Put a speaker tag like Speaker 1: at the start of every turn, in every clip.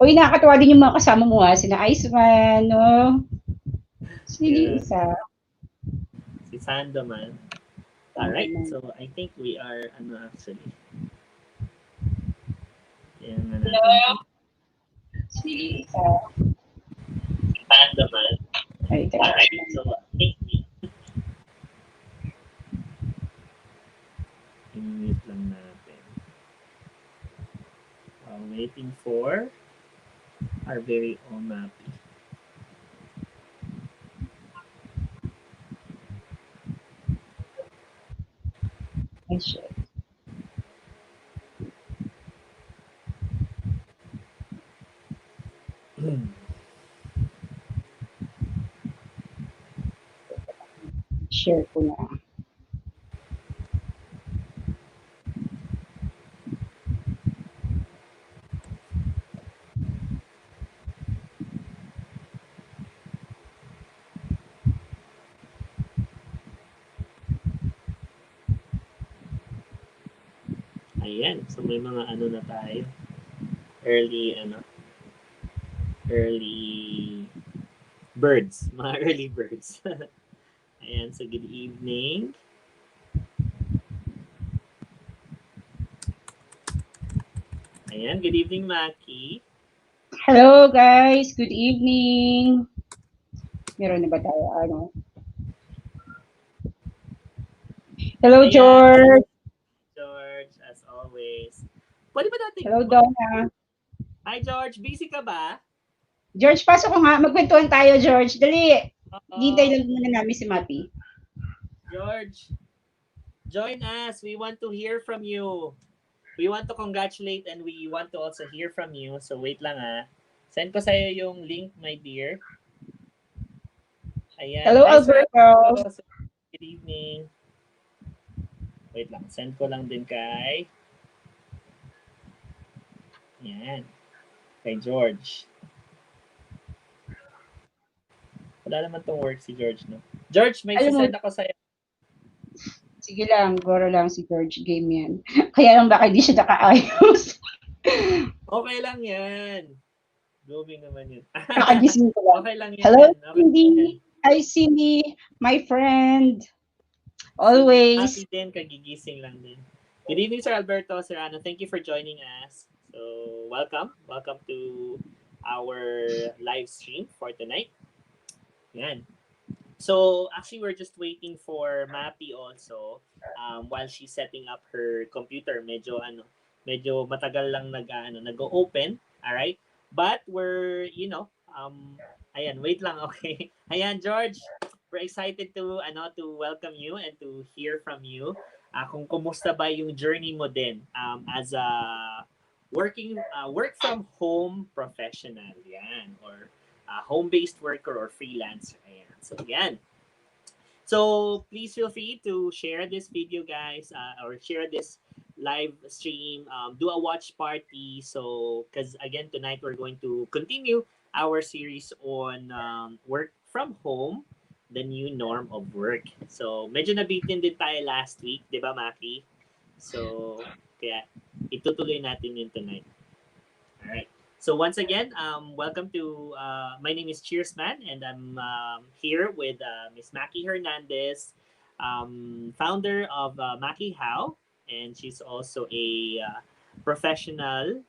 Speaker 1: Uy, nakakatuwa din yung mga kasama mo ha, sina Iceman, no? Sino
Speaker 2: Yeah,
Speaker 1: isa?
Speaker 2: si Sandoman. Alright,
Speaker 1: Sandoman.
Speaker 2: so I think we are, actually. Yan na natin
Speaker 1: Hello?
Speaker 2: dito.
Speaker 1: Sino isa?
Speaker 2: Si Sandoman.
Speaker 1: Ay, teka.
Speaker 2: Alright, so I think in-mute lang natin. While waiting for our very own Mappy.
Speaker 1: Ay, shit. Share ko na.
Speaker 2: Ayan, so may mga ano na tayo. Early birds. Mga early birds. Ayan, so good evening. Ayan, good evening, Maki.
Speaker 1: Hello guys, good evening. Meron na ba tayo? Ano? Hello
Speaker 2: Ayan,
Speaker 1: George.
Speaker 2: George, as always. Pwede ba natin?
Speaker 1: Hello Donna.
Speaker 2: Hi George, busy ka ba?
Speaker 1: George, pasok ko nga. Magkwentuhan tayo, George. Dali. Hintay
Speaker 2: Oo.
Speaker 1: lang muna namin si Mati.
Speaker 2: George, join us. We want to hear from you. We want to congratulate and we want to also hear from you. So wait lang ah. Send ko sa'yo yung link, my dear. Ayan.
Speaker 1: Hello,
Speaker 2: Hi, Sir
Speaker 1: Alberto.
Speaker 2: Alberto. Good evening. Wait lang. Send ko lang din kay... Ayan. Kay George. Wala naman tong work si George, no? George, may sisend ako sa'yo.
Speaker 1: Sige lang, goro lang si George. Game yan. Kaya lang baka hindi siya nakaayos.
Speaker 2: Okay lang yan. Going naman yun.
Speaker 1: Kakagising ko lang.
Speaker 2: Okay lang yan.
Speaker 1: Hello,
Speaker 2: Okay
Speaker 1: Cindy. Hi, Cindy. My friend. Always.
Speaker 2: Happy din, kagigising lang din. Good evening, Sir Alberto, Sir Ano. Thank you for joining us. So, welcome. Welcome to our live stream for tonight. Yan. So, actually, we're just waiting for Mappy also while she's setting up her computer. Medyo matagal lang nag-open. Alright? But we're, ayan, wait lang, okay? Ayan, George, we're excited to welcome you and to hear from you. Kung kumusta ba yung journey mo din as a work from home professional, yan, or home-based worker or freelancer. Ayan. So, yan. So, please feel free to share this video, guys, or share this live stream. Do a watch party. So, because again, tonight we're going to continue our series on work from home, the new norm of work. So, medyo nabitin din tayo last week, di ba, Maki? So, kaya itutuloy natin yun tonight. Alright. So once again, welcome to, my name is Cheersman and I'm here with Miss Maki Hernandez, founder of Maki How, and she's also a professional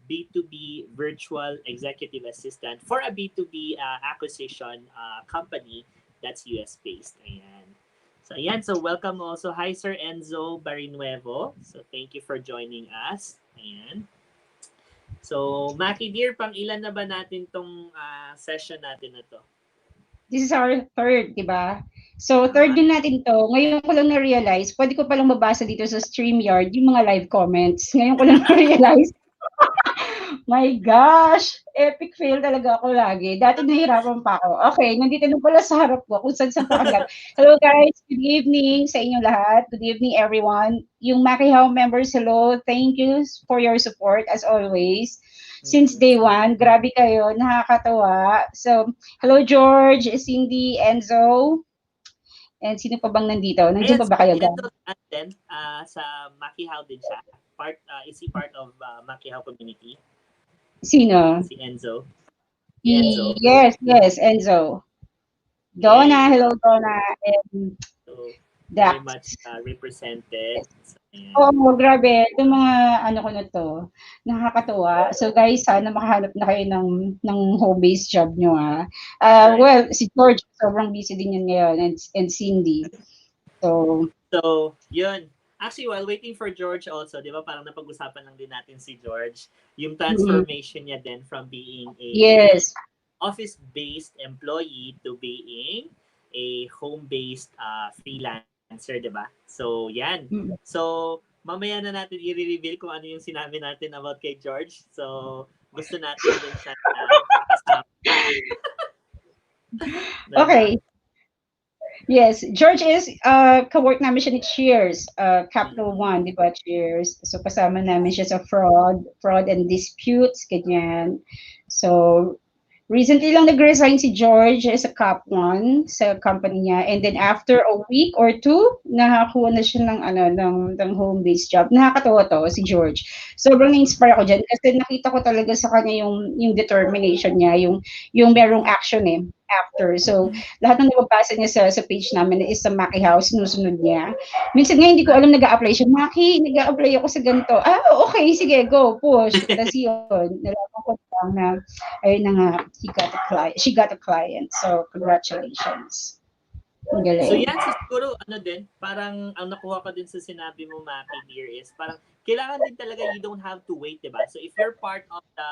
Speaker 2: B2B virtual executive assistant for a B2B acquisition company that's US based. Ayan. So ayan, so welcome also. Hi Sir Enzo Barinuevo. So thank you for joining us. Ayan. So, Maki dear, pang ilan na ba natin tong session natin na to?
Speaker 1: This is our third, di ba? So, third din natin to. Ngayon ko lang na-realize, pwede ko palang mabasa dito sa StreamYard yung mga live comments. Ngayon ko lang na-realize. My gosh! Epic fail talaga ako lagi. Dati nahihirapan pa ako. Okay, nandito na pala sa harap ko kung saan pa agad. Hello guys, good evening sa inyong lahat. Good evening everyone. Yung Makihaw members, hello. Thank you for your support as always. Since day one, grabe kayo, nakakatawa. So, hello George, Cindy, Enzo, and sino pa bang nandito? Nandiyan pa ba kayo guys?
Speaker 2: Then, sa Makihaw din siya. Is he part of Makihaw community?
Speaker 1: Sino?
Speaker 2: Si Enzo. Si Enzo.
Speaker 1: Yes, Enzo. Donna,
Speaker 2: Yay!
Speaker 1: hello Donna, and
Speaker 2: So, very
Speaker 1: Dax.
Speaker 2: much represented. So,
Speaker 1: Oo,
Speaker 2: ayan.
Speaker 1: grabe. Itong mga ano ko na 'to, nakakatuwa. So guys, sana makahanap na kayo ng home-based job niyo,
Speaker 2: Right.
Speaker 1: Well, si George sobrang busy din yan ngayon and Cindy. So,
Speaker 2: So, yun. Actually, while waiting for George also, di ba parang napag-usapan lang din natin si George, yung
Speaker 1: mm,
Speaker 2: transformation niya din from being a
Speaker 1: yes.
Speaker 2: office-based employee to being a home-based freelancer, di ba? So, yan.
Speaker 1: Mm.
Speaker 2: So, mamaya na natin i-reveal kung ano yung sinabi natin about kay George. So, gusto natin din siya na makasama. Diba?
Speaker 1: Okay. Yes, George is ka-work namin siya ni Cheers, Capital
Speaker 2: Mm-mm.
Speaker 1: One, 'di ba, Cheers. So kasama namin siya sa fraud and disputes, ganyan. So recently lang nag-resign si George sa Cap One sa company niya, and then after a week or two, nakakuha na siya ng home-based job. Nakakatuwa to si George. Sobrang na-inspire ako diyan kasi nakita ko talaga sa kanya yung determination niya, yung merong action after. So
Speaker 2: Mm-mm.
Speaker 1: lahat ng nababasa niya sa page namin is sa Maki House, sinusunod niya. Minsan nga hindi ko alam nag-a-apply siya. Maki, nag-a-apply ako sa ganito. Okay, sige, go, push. Tapos yun, nalaman ko lang na ayun na nga, she got a client. So, congratulations. Ang
Speaker 2: So
Speaker 1: galing.
Speaker 2: yan, so siguro ano din, parang ang nakuha ko din sa sinabi mo, Maki, here is parang kailangan din talaga you don't have to wait, diba? So if you're part of the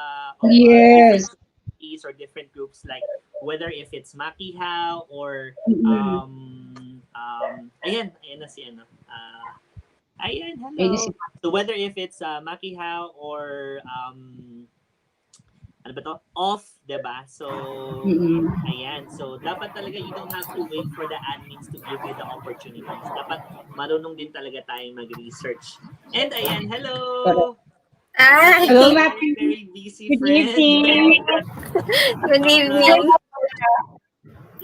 Speaker 2: different
Speaker 1: Yes.
Speaker 2: communities or different groups, like whether if it's Maki How or
Speaker 1: Mm-mm.
Speaker 2: ayan na si ano. Ayan,
Speaker 1: Ayun na si
Speaker 2: hello. So whether if it's Maki How or ano ba to? Off, 'di ba? So,
Speaker 1: mm-mm.
Speaker 2: ayan. So, dapat talaga you don't have to wait for the admins to give you the opportunities. Dapat marunong din talaga tayong mag-research. And ayan,
Speaker 1: Correct.
Speaker 2: hello!
Speaker 3: Hi!
Speaker 1: Hello,
Speaker 2: Very,
Speaker 1: Matthew.
Speaker 2: very busy
Speaker 1: Good
Speaker 2: friend.
Speaker 1: evening.
Speaker 3: Good evening.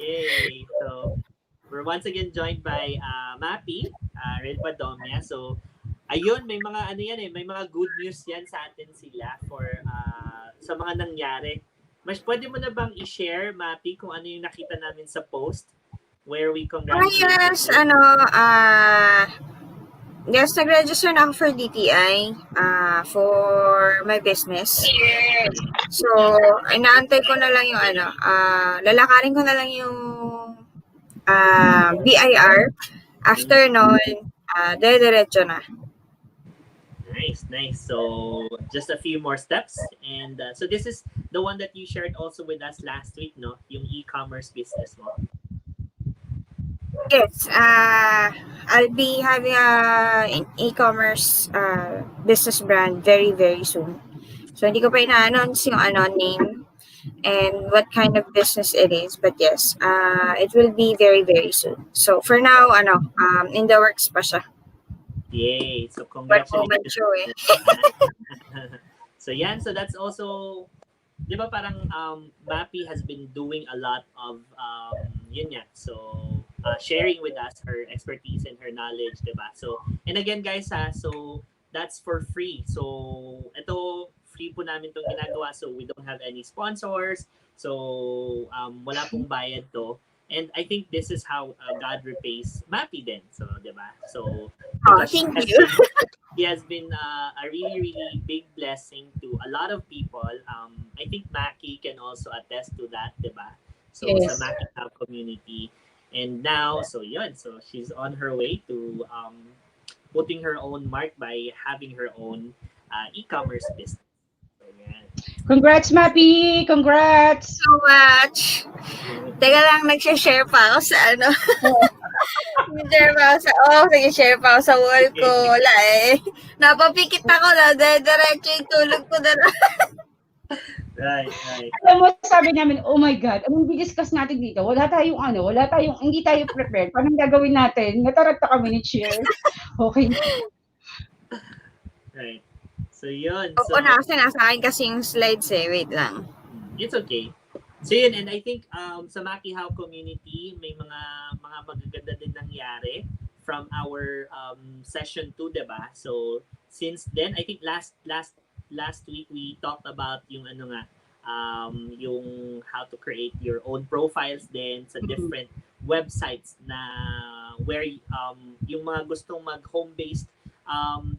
Speaker 2: Yay! So, we're once again joined by Mappy, Red Padomia. So, ayun, may mga ano yan may mga good news yan sa atin sila for sa mga nangyari. Mas pwede mo na bang i-share, Mappy, kung ano yung nakita namin sa post where we congratulated
Speaker 3: Yes,
Speaker 2: you?
Speaker 3: yes, nag-register na ako for DTI, for my business. So, inaantay ko na lang yung lalakarin ko na lang yung BIR. After nun, diretso na.
Speaker 2: Nice, nice. So, just a few more steps. And so this is the one that you shared also with us last week, no? Yung e-commerce business mo.
Speaker 3: Yes, I'll be having an e-commerce business brand very, very soon. So, hindi ko pa ina-announce yung name and what kind of business it is. But yes, it will be very, very soon. So, for now, in the works pa siya.
Speaker 2: Yay! So,
Speaker 3: One moment
Speaker 2: congratulations.
Speaker 3: show eh.
Speaker 2: So, yan. So, that's also, di ba parang Mappy has been doing a lot of, yun yan. So, sharing with us her expertise and her knowledge, di ba? So, and again guys so that's for free. So, ito, free po namin itong ginagawa. So, we don't have any sponsors. So, wala pong bayad to. And I think this is how God repays Mappy din. So, di ba? So, because
Speaker 3: Thank you.
Speaker 2: he has been a really, really big blessing to a lot of people. I think Maki can also attest to that, di ba? So, sa
Speaker 1: Yes.
Speaker 2: Maki Hub community. And now, so yun. So, she's on her way to putting her own mark by having her own e-commerce business. So, yan.
Speaker 1: Congrats, Mappy! Congrats!
Speaker 3: So much. Teka lang, nagsishare pa ako sa Nag-share pa ako sige-share pa ako sa wall ko. Wala eh. Napapikit ako na. Diretso yung tulog ko na.
Speaker 2: Right.
Speaker 1: Alam mo, sabi namin, oh my God, anong di-discuss natin dito? Wala tayong, hindi tayo prepared. Paano gagawin natin? Natarata kami ni Cheers. Okay.
Speaker 2: Right. So, yun.
Speaker 3: Oo, kasi nasa akin kasi yung slides eh. Wait lang.
Speaker 2: It's okay. So yun, and I think sa Maki How community, may mga magaganda din nangyari from our session 2, diba? So since then, I think last last week we talked about yung yung how to create your own profiles din sa different websites na where yung mga gustong mag home-based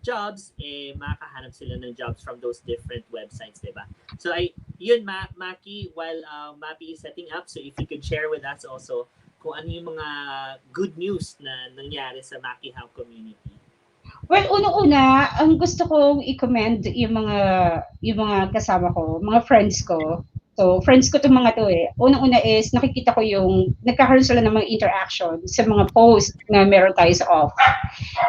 Speaker 2: jobs, makakahanap sila ng jobs from those different websites, diba? So, yun, Maki, while Mappy is setting up, so if you could share with us also kung ano yung mga good news na nangyari sa Maki Hub community.
Speaker 1: Well, unang-una, ang gusto kong i-commend yung mga kasama ko, mga friends ko. So, friends ko itong mga to eh. Unang-una is, nakikita ko yung, nagkakaroon sila ng mga interaction sa mga post na meron tayo sa off.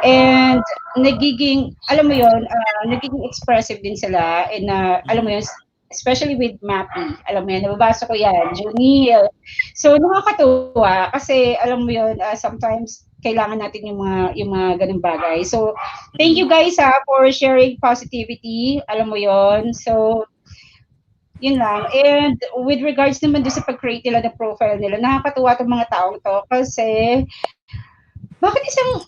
Speaker 1: And, alam mo yun, nagiging expressive din sila. And, alam mo yun, especially with Mappy, alam mo yun, nababasa ko yan, Junil. So, nakakatuwa kasi, alam mo yun, sometimes, kailangan natin yung mga ganung bagay. So, thank you guys for sharing positivity. Alam mo yon. So, yun lang. And with regards naman doon sa pag-create nila ng profile nila, nakakatuwa itong mga taong to kasi bakit isang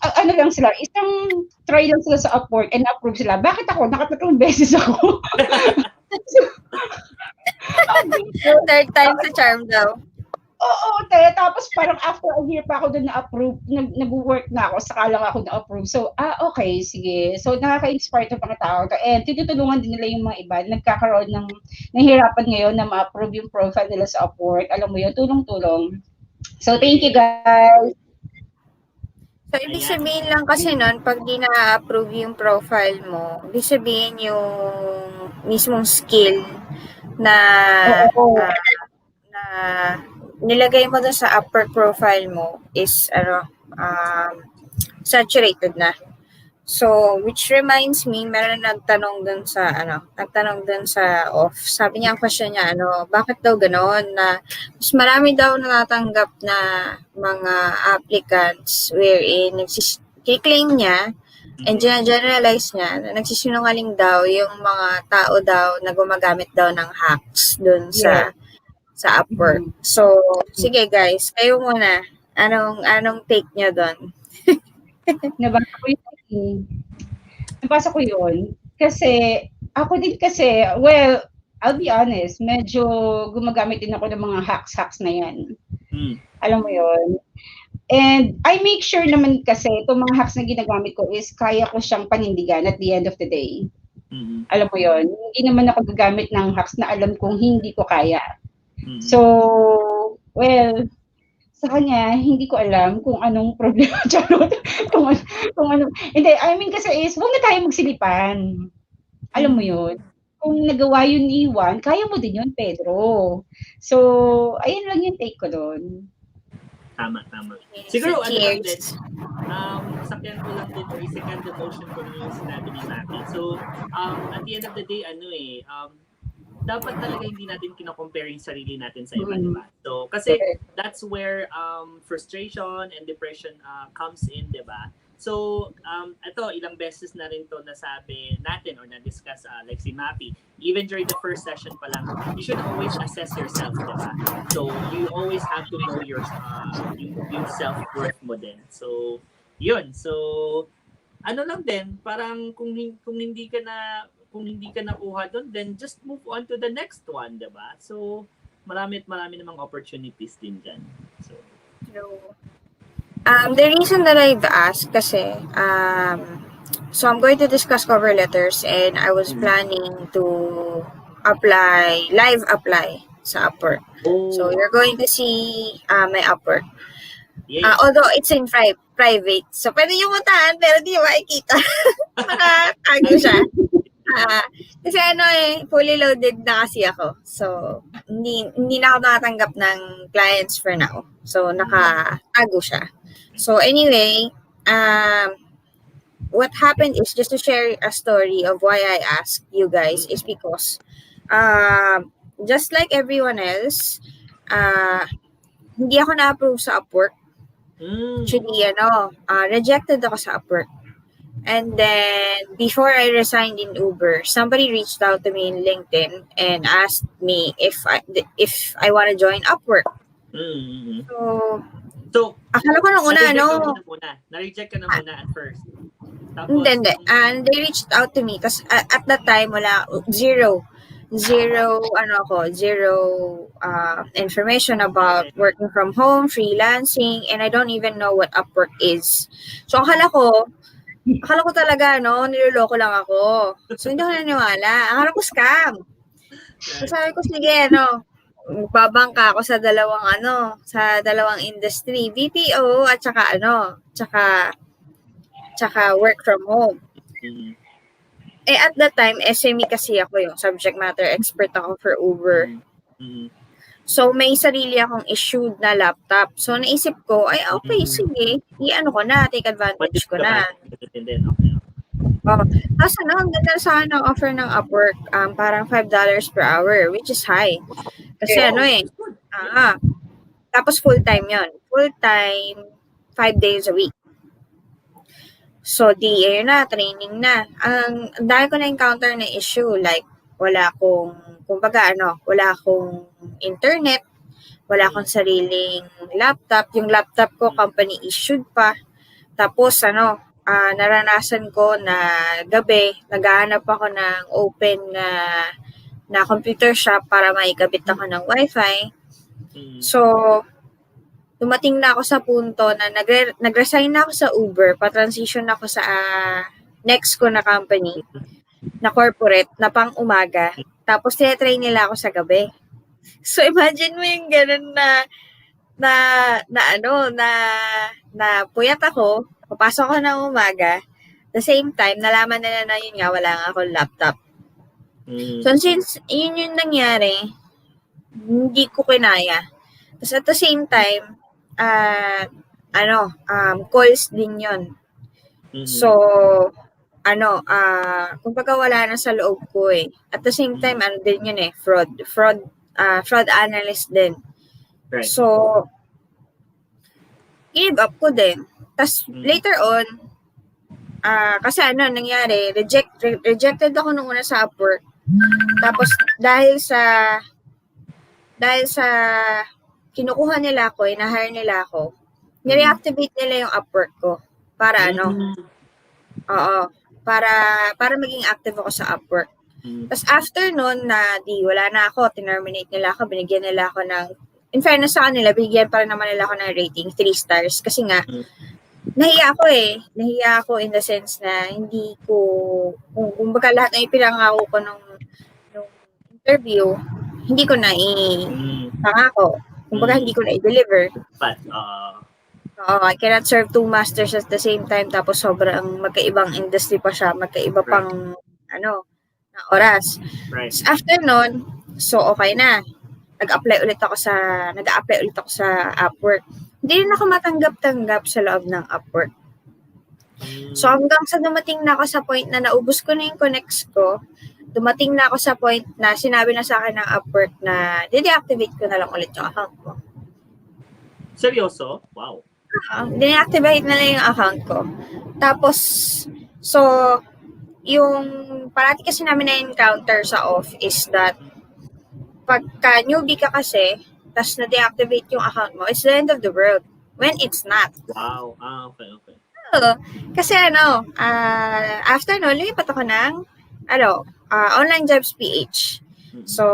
Speaker 1: try lang sila sa Upwork and approve sila. Bakit ako? Nakatatlong beses ako.
Speaker 3: Third time sa charm daw.
Speaker 1: Oo, tapos parang after a year pa ako doon na-approve, nag-work na ako, saka lang ako na-approve. So, okay, sige. So, nakaka-inspire itong mga tao to. And tinutulungan din nila yung mga iba. Nagkakaroon ng nahihirapan ngayon na ma-approve yung profile nila sa Upwork. Alam mo yun, tulong-tulong. So, thank you guys.
Speaker 3: So, ibig sabihin lang kasi nun, pag di na-approve yung profile mo, ibig sabihin yung mismong skill na nilagay mo dun sa upper profile mo is saturated na. So, which reminds me, meron nagtanong dun sa off. Sabi niya, ang question niya, bakit daw gano'n na mas marami daw natatanggap na mga applicants wherein claim niya and generalize niya na nagsisinungaling daw yung mga tao daw na gumagamit daw ng hacks dun sa Upwork. So, sige guys, kayo muna. Anong take nyo doon?
Speaker 1: Nabasa ko yun. Kasi, ako din kasi, well, I'll be honest, medyo gumagamit din ako ng mga hacks na yan. Alam mo yun. And I make sure naman kasi itong mga hacks na ginagamit ko is kaya ko siyang panindigan at the end of the day. Alam mo yun. Hindi naman ako gagamit ng hacks na alam kong hindi ko kaya. So, well, sa kanya, hindi ko alam kung anong problema. kung ano. Hindi, I mean kasi is, huwag na tayo magsilipan. Alam mo yun. Kung nagawa yun ni Juan, kaya mo din yun, Pedro. So, ayun lang yung take ko doon.
Speaker 2: Tama. Siguro, lang din, sakyan ko lang din, or second the motion ko yung sinabi ni Maki. So, at the end of the day, dapat talaga hindi natin kino-compare yung sarili natin sa iba, diba? So, kasi that's where frustration and depression comes in, diba? So, ito, ilang beses na rin to nasabi natin or na-discuss like si Mappy. Even during the first session pa lang, you should always assess yourself, diba? So, you always have to know your yung self-worth mo din. So, yun. So, lang din, parang kung hindi ka nakuha doon, then just move on to the next one, diba? So, marami namang opportunities din dyan. So,
Speaker 3: the reason that I've asked kasi, so I'm going to discuss cover letters and I was planning to live apply sa Upwork. So, you're going to see my Upwork. Although it's in private. So, pwede yung mutahan, pero di makikita. Nakatago siya. Kasi fully loaded na kasi ako. So, hindi na ako nakatanggap ng clients for now. So, nakatago siya. So, anyway, what happened is, just to share a story of why I asked you guys, is because, just like everyone else, hindi ako na-approve sa Upwork. Actually, rejected ako sa Upwork. And then, before I resigned in Uber, somebody reached out to me in LinkedIn and asked me if I want to join Upwork. So, akala ko nung una,
Speaker 2: na-reject ka na muna at first. Tapos,
Speaker 3: Hindi. And they reached out to me. Tapos at that time, wala, zero, information about
Speaker 2: okay.
Speaker 3: working from home, freelancing, and I don't even know what Upwork is. So, akala ko talaga, niloloko lang ako. So, hindi ako naniwala. Akala ko scam. So,
Speaker 2: Right.
Speaker 3: sabi ko, sige, babangka ako sa dalawang industry, BPO at tsaka work from home.
Speaker 2: Mm.
Speaker 3: At that time, SME kasi ako, yung subject matter expert ako for Uber.
Speaker 2: Mm.
Speaker 3: So, may sarili akong issued na laptop. So, naisip ko, ay, okay, sige, take advantage ko na.
Speaker 2: Din, okay.
Speaker 3: Tapos ang ganda sa akin ng offer ng Upwork, parang $5 per hour, which is high. Kasi tapos full-time yon, full-time, 5 days a week. So, ayun na, training na. Ang dahil ko na-encounter na issue, like, wala akong internet, wala akong sariling laptop. Yung laptop ko, company issued pa. Tapos, naranasan ko na gabi, naghahanap ako ng open na computer shop para maikabit ako ng wifi. So, dumating na ako sa punto na nag-resign na ako sa Uber, pa-transition ako sa next ko na company, na corporate, na pang umaga. Tapos, tinatry nila ako sa gabi. So, imagine mo yung ganun na puyat ako, papasok ako ng umaga, the same time, nalaman nila na yun nga, wala nga akong laptop. So, since yun yung nangyari, hindi ko kinaya. Tapos at the same time, calls din yun. So, kumbaga wala na sa loob ko eh. At the same time, din yun eh, fraud analyst din.
Speaker 2: Right.
Speaker 3: So, give up ko din. Tapos later on, kasi nangyari, rejected ako nung una sa Upwork. Tapos dahil sa kinukuha nila ako, na-hire nila ako, nireactivate nila yung Upwork ko para para maging active ako sa Upwork. Tapos after nun na wala na ako, tinerminate nila ako, binigyan nila ako ng, in fairness sa kanila, binigyan pa rin naman nila ako ng rating, 3 stars. Kasi nga, nahiya ako in the sense na hindi ko, kumbaga lahat ng ipinangako ko nung interview, hindi ko na pangako. Kumbaga hindi ko na i-deliver.
Speaker 2: But,
Speaker 3: I cannot serve 2 masters at the same time, tapos sobrang magkaibang industry pa siya, magkaiba pang, na oras.
Speaker 2: right.
Speaker 3: After nun, so okay na. Nag-apply ulit ako sa Upwork. Hindi rin ako matanggap-tanggap sa loob ng Upwork. So hanggang sa dumating na ako sa point na naubos ko na yung connects ko, dumating na ako sa point na sinabi na sa akin ng Upwork na de-deactivate ko na lang ulit yung account ko.
Speaker 2: Seryoso? Wow.
Speaker 3: De-deactivate na lang yung account ko. Tapos, so, yung parati kasi namin na-encounter sa off is that pagka newbie ka kasi, tas na-deactivate yung account mo, it's the end of the world. When it's not.
Speaker 2: Wow. Okay.
Speaker 3: Kasi after no, lumipat ako ng Online Jobs PH. So,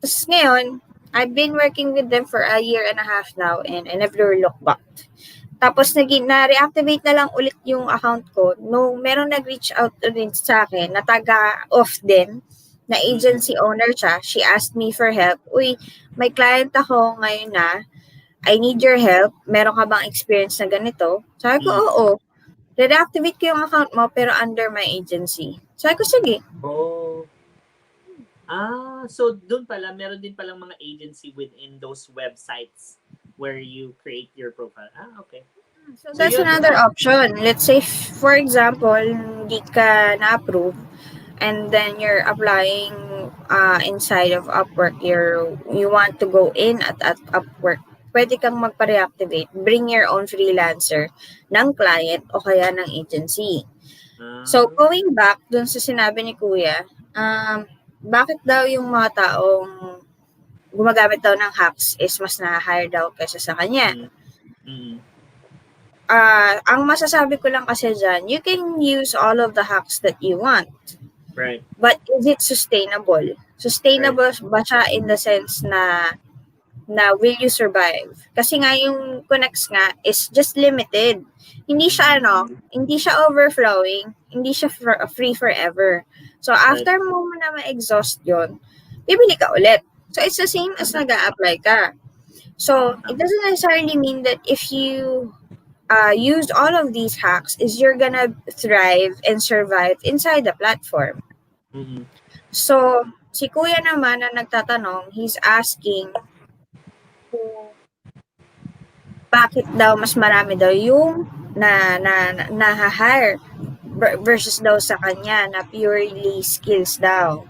Speaker 3: tapos ngayon, I've been working with them for a year and a half now and I never looked back. Tapos na-reactivate na lang ulit yung account ko. No, merong nag-reach out rin sa akin na taga-off din, na agency owner siya. She asked me for help. Uy, may client ako ngayon na, I need your help. Meron ka bang experience na ganito? Sabi ko, oo. Reactivate ko yung account mo pero under my agency. Sabi ko, sige.
Speaker 2: Oh. So doon pala, meron din palang mga agency within those websites where you create your profile. Okay.
Speaker 3: So that's another option. Let's say, for example, hindi ka na-approve and then you're applying inside of Upwork. You want to go in at Upwork. Pwede kang magpa-reactivate. Bring your own freelancer ng client o kaya ng agency. So, going back dun sa sinabi ni Kuya, bakit daw yung mga taong gumagamit daw ng hacks is mas na-hire daw kaysa sa kanya? ang masasabi ko lang kasi dyan, you can use all of the hacks that you want.
Speaker 2: Right.
Speaker 3: But is it sustainable? Sustainable ba siya in the sense na will you survive? Kasi nga yung Connects nga is just limited. Hindi siya hindi siya overflowing, hindi siya free forever. So after mo na ma-exhaust yon, bibili ka ulit. So it's the same as nag-a-apply ka. So it doesn't necessarily mean that if you use all of these hacks is you're gonna thrive and survive inside the platform.
Speaker 2: Mm-hmm.
Speaker 3: So si Kuya naman na nagtatanong, he's asking bakit daw mas marami daw yung na-hire versus daw sa kanya na purely skills daw.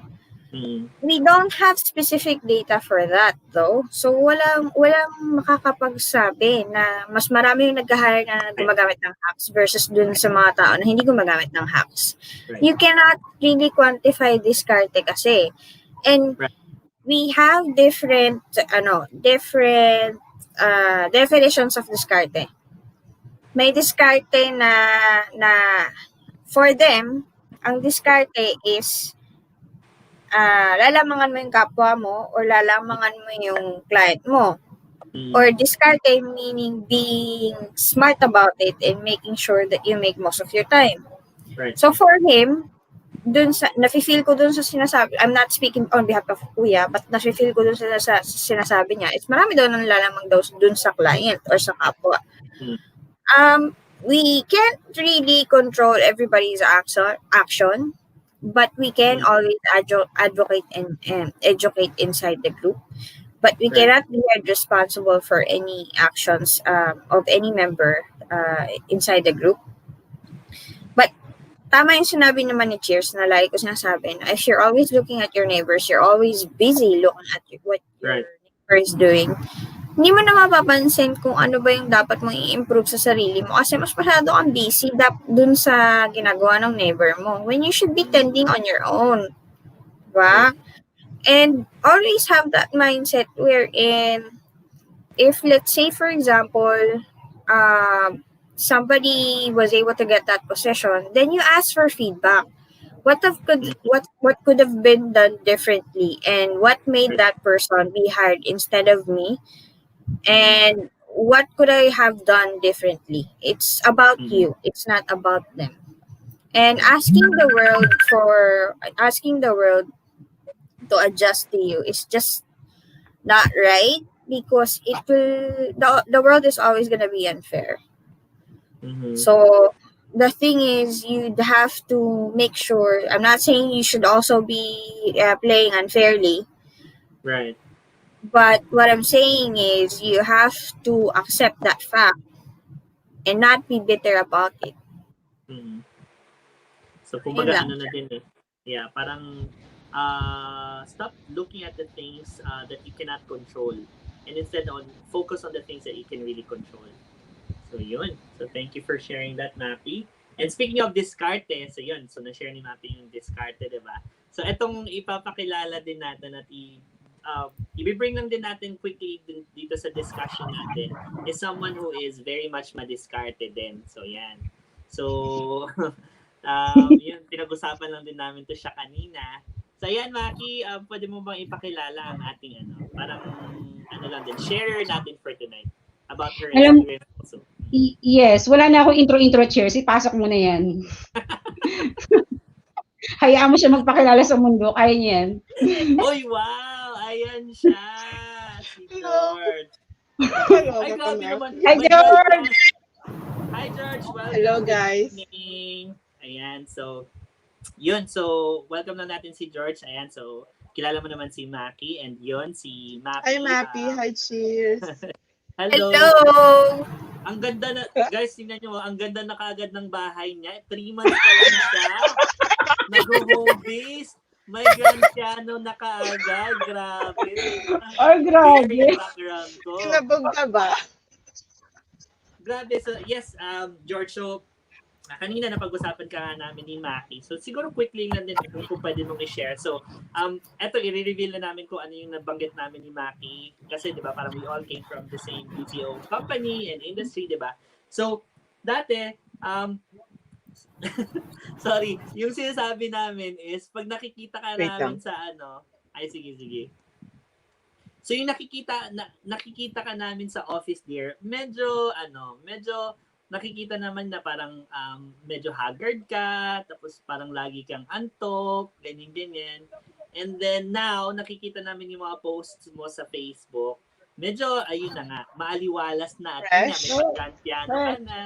Speaker 3: We don't have specific data for that though. So walang makakapagsabi na mas marami yung nag-hire na gumagamit ng hacks versus dun sa mga tao na hindi gumagamit ng hacks.
Speaker 2: Right.
Speaker 3: You cannot really quantify diskarte kasi. And we have different definitions of diskarte. May diskarte na for them, ang diskarte is lalamangan mo yung kapwa mo or lalamangan mo yung client mo. Or diskarte meaning being smart about it and making sure that you make most of your time.
Speaker 2: Right.
Speaker 3: So for him, nafe-feel ko dun sa sinasabi, I'm not speaking on behalf of Kuya, but nafe-feel ko dun sa sinasabi niya, it's marami daw nang lalamang daw dun sa client or sa kapwa. We can't really control everybody's action, but we can always advocate and educate inside the group. But we cannot be held responsible for any actions of any member inside the group. But tama yung sinabi naman ni Cheers na lagi ko sinasabi na if you're always looking at your neighbors, you're always busy looking at what your neighbor is doing, hindi mo na mapapansin kung ano ba yung dapat mong i-improve sa sarili mo kasi mas masyado kang busy dun sa ginagawa ng neighbor mo when you should be tending on your own. Diba? And always have that mindset wherein if, let's say, for example, somebody was able to get that position, then you ask for feedback. What could have been done differently and what made that person be hired instead of me? And what could I have done differently? It's about you. It's not about them. And asking the world to adjust to you is just not right because the world is always gonna be unfair. So the thing is, you'd have to make sure. I'm not saying you should also be playing unfairly.
Speaker 2: Right.
Speaker 3: But what I'm saying is you have to accept that fact and not be bitter about it.
Speaker 2: So, kumbaga, ano na din yeah, parang stop looking at the things that you cannot control and instead focus on the things that you can really control. So, yun. So, thank you for sharing that, Mappy. And speaking of diskarte, so yun. So, na-share ni Mappy yung diskarte, diba? So, etong ipapakilala din natin at i-bring lang din natin quickly dito sa discussion natin is someone who is very much madiskarte din. So, yan. So, yun, pinag-usapan lang din namin to siya kanina. So, yan, Maki, pwede mo bang ipakilala ang ating parang, lang din, sharer natin for tonight about her experience also.
Speaker 1: Yes, wala na akong intro, Cheers. Ipasok mo na yan. Hayaan mo siya magpakilala sa mundo. Kaya niya yan.
Speaker 2: Oy, wow! Ayan siya! Si George. Ay, grabe naman.
Speaker 1: Hi, George!
Speaker 2: Hi, George. Welcome.
Speaker 4: Hello, guys.
Speaker 2: Ayan, so, yun. So, welcome na natin si George. Ayan, so, kilala mo naman si Maki. And yun, si Mappy.
Speaker 4: Hi, Mappy. Hi, Cheers.
Speaker 2: Hello.
Speaker 3: Hello!
Speaker 2: Ang ganda na, guys, tingnan nyo, ang ganda na kaagad ng bahay niya. 3 months pa lang siya. Nag-home base. May grand piano na kaagad. Grabe.
Speaker 1: Grabe.
Speaker 2: Background ko.
Speaker 4: Kinabog ka ba?
Speaker 2: Grabe. So, yes, George, so, kanina napag-usapan ka namin ni Maki. So, siguro quickly lang din kung pwede mong i-share. So, eto, i-reveal na namin kung ano yung nabanggit namin ni Maki. Kasi, di ba, parang we all came from the same BPO company and industry, di ba? So, dati, sorry, yung sinasabi namin is, pag nakikita ka
Speaker 4: Wait
Speaker 2: namin
Speaker 4: lang.
Speaker 2: sa ay sige. So yung nakikita ka namin sa office dear, medyo nakikita naman na parang medyo haggard ka, tapos parang lagi kang antok, ganyan. And then now, nakikita namin yung mga posts mo sa Facebook. Medyo, ayun na nga, maaliwalas na. At yun nga, may
Speaker 4: Fresh.
Speaker 2: grand piano ka na.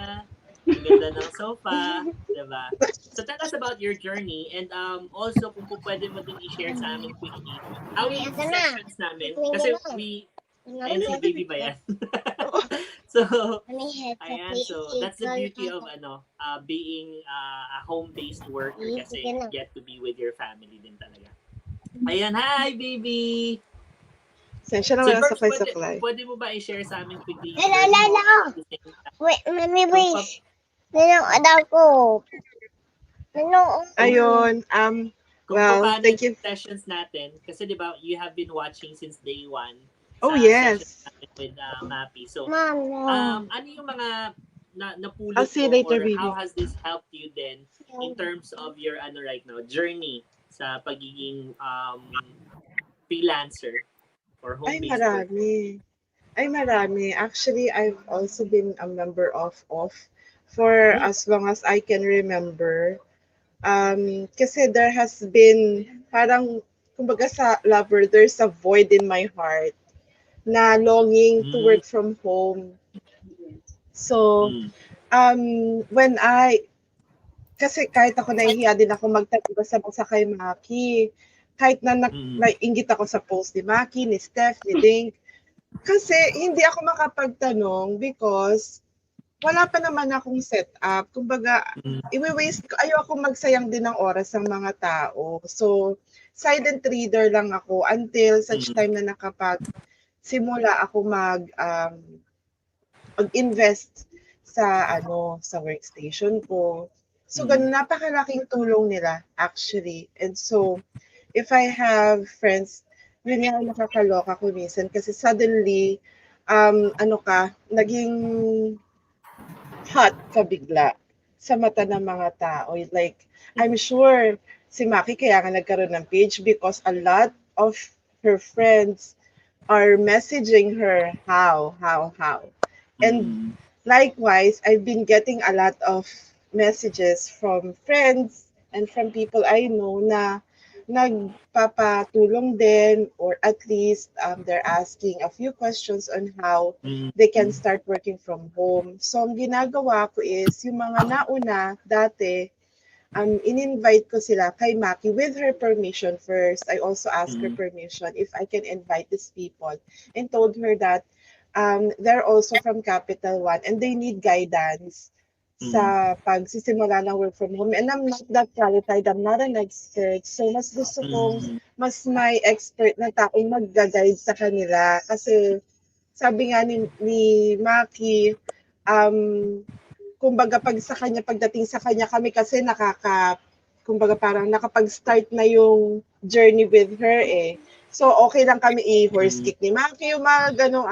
Speaker 2: Ang ganda ng sofa. Diba? So tell us about your journey. And also, kung pwede mo din i-share sa amin quickly, how yung sessions namin. Kasi ayun si baby ba yan? So, ayan, so that's the beauty of being a home-based worker kasi you get to be with your family din talaga. Ayan, hi baby!
Speaker 4: Sensya
Speaker 2: So,
Speaker 4: naman
Speaker 2: Berks,
Speaker 4: saklay-saklay.
Speaker 2: pwede mo ba i-share sa amin quickly?
Speaker 5: Wait, mami, wait. Nanong adaw ko. Nanong,
Speaker 4: Ayun,
Speaker 2: Kung
Speaker 4: well,
Speaker 2: paano
Speaker 4: thank you.
Speaker 2: yung sessions natin, kasi di ba, you have been watching since day one.
Speaker 4: Oh,
Speaker 2: sa
Speaker 4: yes.
Speaker 2: sessions natin with Mappy. So,
Speaker 5: mama.
Speaker 2: ano yung mga napulot
Speaker 4: I'll see you
Speaker 2: mo
Speaker 4: later,
Speaker 2: or
Speaker 4: baby.
Speaker 2: how has this helped you then in terms of your right now journey sa pagiging freelancer or home-based worker?
Speaker 4: Marami. Actually, I've also been a member of for as long as I can remember. Kasi there has been parang, kumbaga sa lover, there's a void in my heart na longing to work from home. So, when kasi kahit ako nahihiya din ako magtanong basta kay Maki, kahit na nainggit ako sa post ni Maki, ni Steph, ni Ding, kasi hindi ako makapagtanong because wala pa naman akong setup. Kumbaga, i-waste ko, ayoko magsayang din ng oras ng mga tao. So, silent reader lang ako until such time na simula ako mag-invest sa workstation ko. So, ganun, napakalaking tulong nila actually. And so, if I have friends, yun nga nakakaloka ko minsan kasi suddenly, naging hot ka bigla sa mata ng mga tao. Like, I'm sure si Maki kaya nga nagkaroon ng page because a lot of her friends are messaging her how. And likewise, I've been getting a lot of messages from friends and from people I know na nagpapatulong din or at least they're asking a few questions on how they can start working from home. So, ang ginagawa ko is yung mga nauna dati, in-invite ko sila kay Maki with her permission first. I also asked her permission if I can invite these people and told her that they're also from Capital One and they need guidance sa pagsisimula ng work from home. And I'm not that qualified. I'm not an expert. So, mas gusto kong mas may expert na taong mag-guide sa kanila. Kasi, sabi nga ni Maki, kumbaga pagdating sa kanya kami kasi kumbaga parang nakapag-start na yung journey with her eh. So, okay lang kami i-horse kick ni Maki, yung mga ganong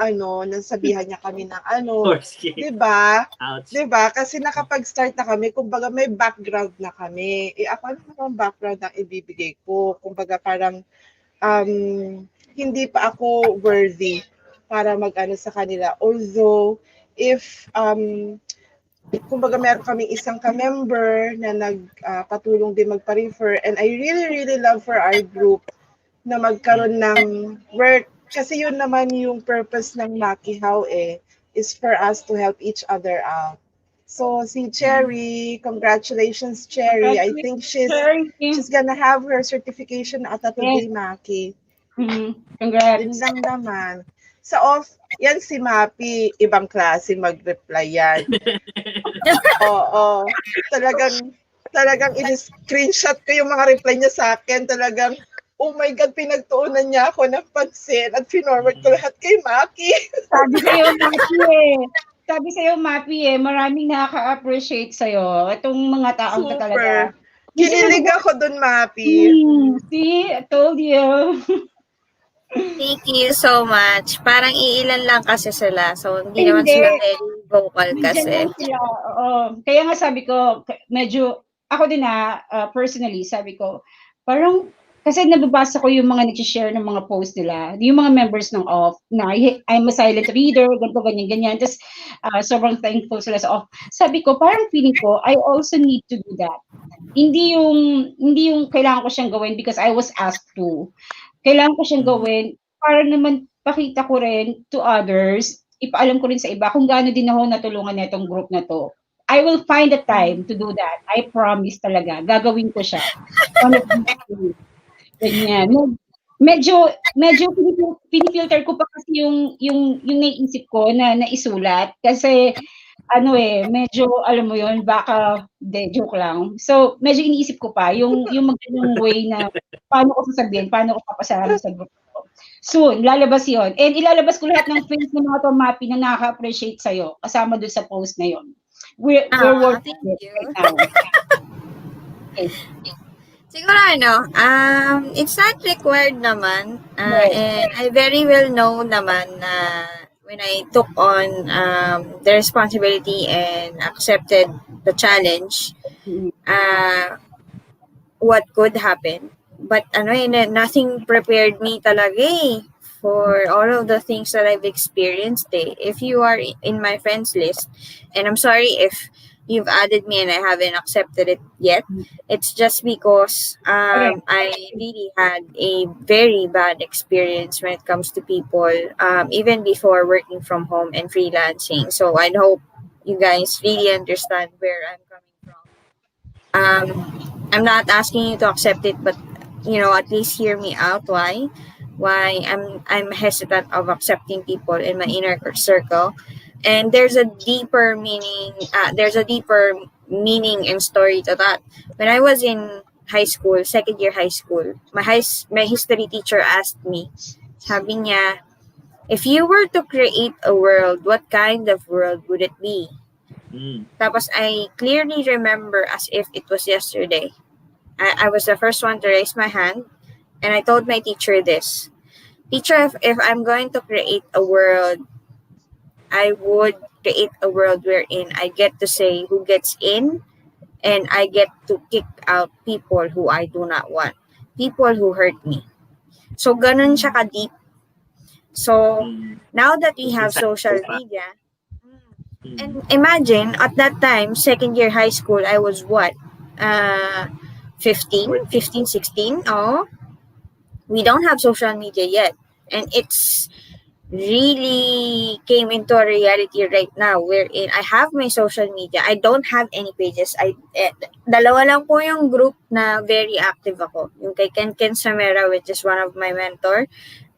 Speaker 4: nasabihan niya kami ng
Speaker 2: Horse kick.
Speaker 4: Diba?
Speaker 2: Ouch.
Speaker 4: Diba? Kasi nakapag-start na kami, kumbaga may background na kami. Ako naman background ang ibibigay ko. Kumbaga parang hindi pa ako worthy para sa kanila. Although, if kumbaga meron kaming isang ka-member na nagpatulong din magpa-refer and I really love for our group na magkaroon ng work kasi yun naman yung purpose ng Maki How is for us to help each other out. So si Cherry, congratulations Cherry. I think she's gonna have her certification ata today, Maki.
Speaker 1: Congrats.
Speaker 4: Yun lang naman. Sa yan si Mappy, ibang klase mag-reply yan. Oo. Talagang in-screenshot ko yung mga reply niya sa akin. Talagang, oh my God, pinagtuunan niya ako ng pansin at finorward ko lahat kay Maki.
Speaker 1: Sabi sa'yo, Mappy maraming nakaka-appreciate sa'yo. Itong mga taong to talaga.
Speaker 4: Kinilig ako dun, Mappy.
Speaker 1: See, I told you.
Speaker 3: Thank you so much. Parang iilan lang kasi sila. So, hindi naman sila very vocal
Speaker 1: Nandiyan
Speaker 3: kasi.
Speaker 1: lang sila, oo. Kaya nga sabi ko, medyo, ako din personally, sabi ko, parang, kasi nababasa ko yung mga nag-share ng mga post nila, yung mga members ng OFF, na I'm a silent reader, ganito, ganyan, ganyan. Tapos, sobrang thankful sila sa OFF. Sabi ko, parang feeling ko, I also need to do that. Hindi yung kailangan ko siyang gawin because I was asked to. Kailangan ko siyang gawin para naman pakita ko rin to others, ipaalam ko rin sa iba kung gaano din ako natulungan nitong group na 'to. I will find the time to do that. I promise talaga, gagawin ko siya. One of these days. Ganyan. Medyo pinifilter ko pa kasi yung naiisip ko na naisulat kasi medyo alam mo yun, baka joke lang. So, medyo iniisip ko pa yung magandang way na paano ko sasabihin, paano ko papasalamat sa group ko. Soon, lalabas yon. And ilalabas ko lahat ng face ng mga tomapi na nakaka-appreciate sa'yo, kasama dun sa post na yon. We're working
Speaker 3: Thank
Speaker 1: it
Speaker 3: you.
Speaker 1: right now. Okay.
Speaker 3: Siguro it's not required naman.
Speaker 1: Right.
Speaker 3: And I very well know naman na when I took on the responsibility and accepted the challenge, what could happen. But nothing prepared me talaga for all of the things that I've experienced. If you are in my friends list, and I'm sorry if you've added me and I haven't accepted it yet, it's just because I really had a very bad experience when it comes to people, even before working from home and freelancing. So I hope you guys really understand where I'm coming from. I'm not asking you to accept it, but at least hear me out. Why I'm hesitant of accepting people in my inner circle. And there's a deeper meaning and story to that. When I was in high school, second year high school, my history teacher asked me, sabi niya, if you were to create a world, what kind of world would it be? Tapos I clearly remember as if it was yesterday. I was the first one to raise my hand, and I told my teacher this. Teacher, if I'm going to create a world, I would create a world wherein I get to say who gets in, and I get to kick out people who I do not want, people who hurt me. So, ganun siya ka-deep. So, now that we have social media, and imagine, at that time, second year high school, I was what? 15, 16. Oh, we don't have social media yet. And it's really came into a reality right now wherein I have my social media. I don't have any pages. Dalawa lang po yung group na very active ako. Yung kay Ken Samera, which is one of my mentor,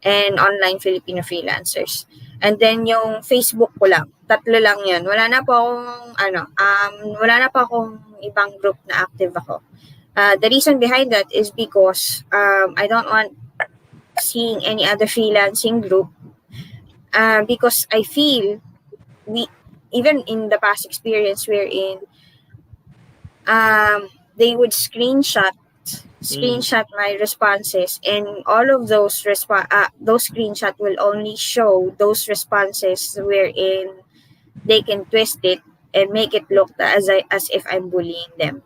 Speaker 3: and Online Filipino Freelancers. And then yung Facebook ko lang. 3 lang yun. Wala na po akong ibang group na active ako. The reason behind that is because I don't want seeing any other freelancing group because I feel even in the past experience wherein they would screenshot my responses, and all of those screenshot will only show those responses wherein they can twist it and make it look as if I'm bullying them.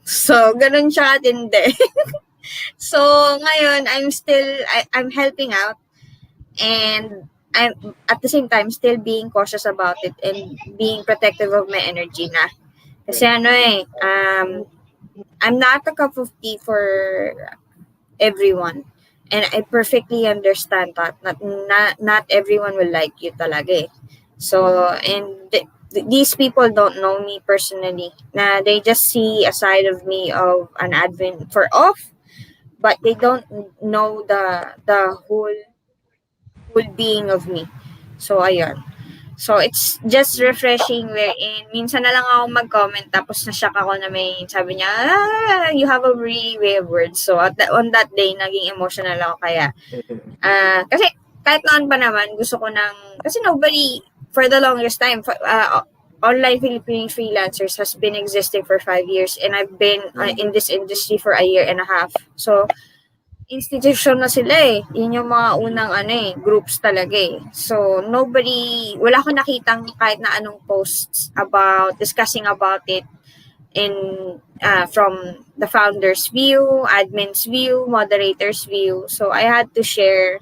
Speaker 3: So, ganun siya katindi. So, ngayon, I'm helping out, and I'm at the same time still being cautious about it and being protective of my energy na. Kasi I'm not a cup of tea for everyone. And I perfectly understand that. Not everyone will like you talaga. So, and these people don't know me personally. Na they just see a side of me of an admin for off, but they don't know the whole being of me. So, ayun. So, it's just refreshing wherein minsan na lang ako mag-comment tapos na-shock ako na may sabi niya, you have a really way of words. So, on that day, naging emotional ako kaya. Kasi kahit noon pa naman, gusto ko kasi nobody, for the longest time, Online Filipino Freelancers has been existing for 5 years, and I've been in this industry for 1.5 years. So, institution na sila eh. Yun yung mga unang groups talaga eh. So, wala akong nakitang kahit na anong posts about, discussing about it in from the founder's view, admin's view, moderator's view. So, I had to share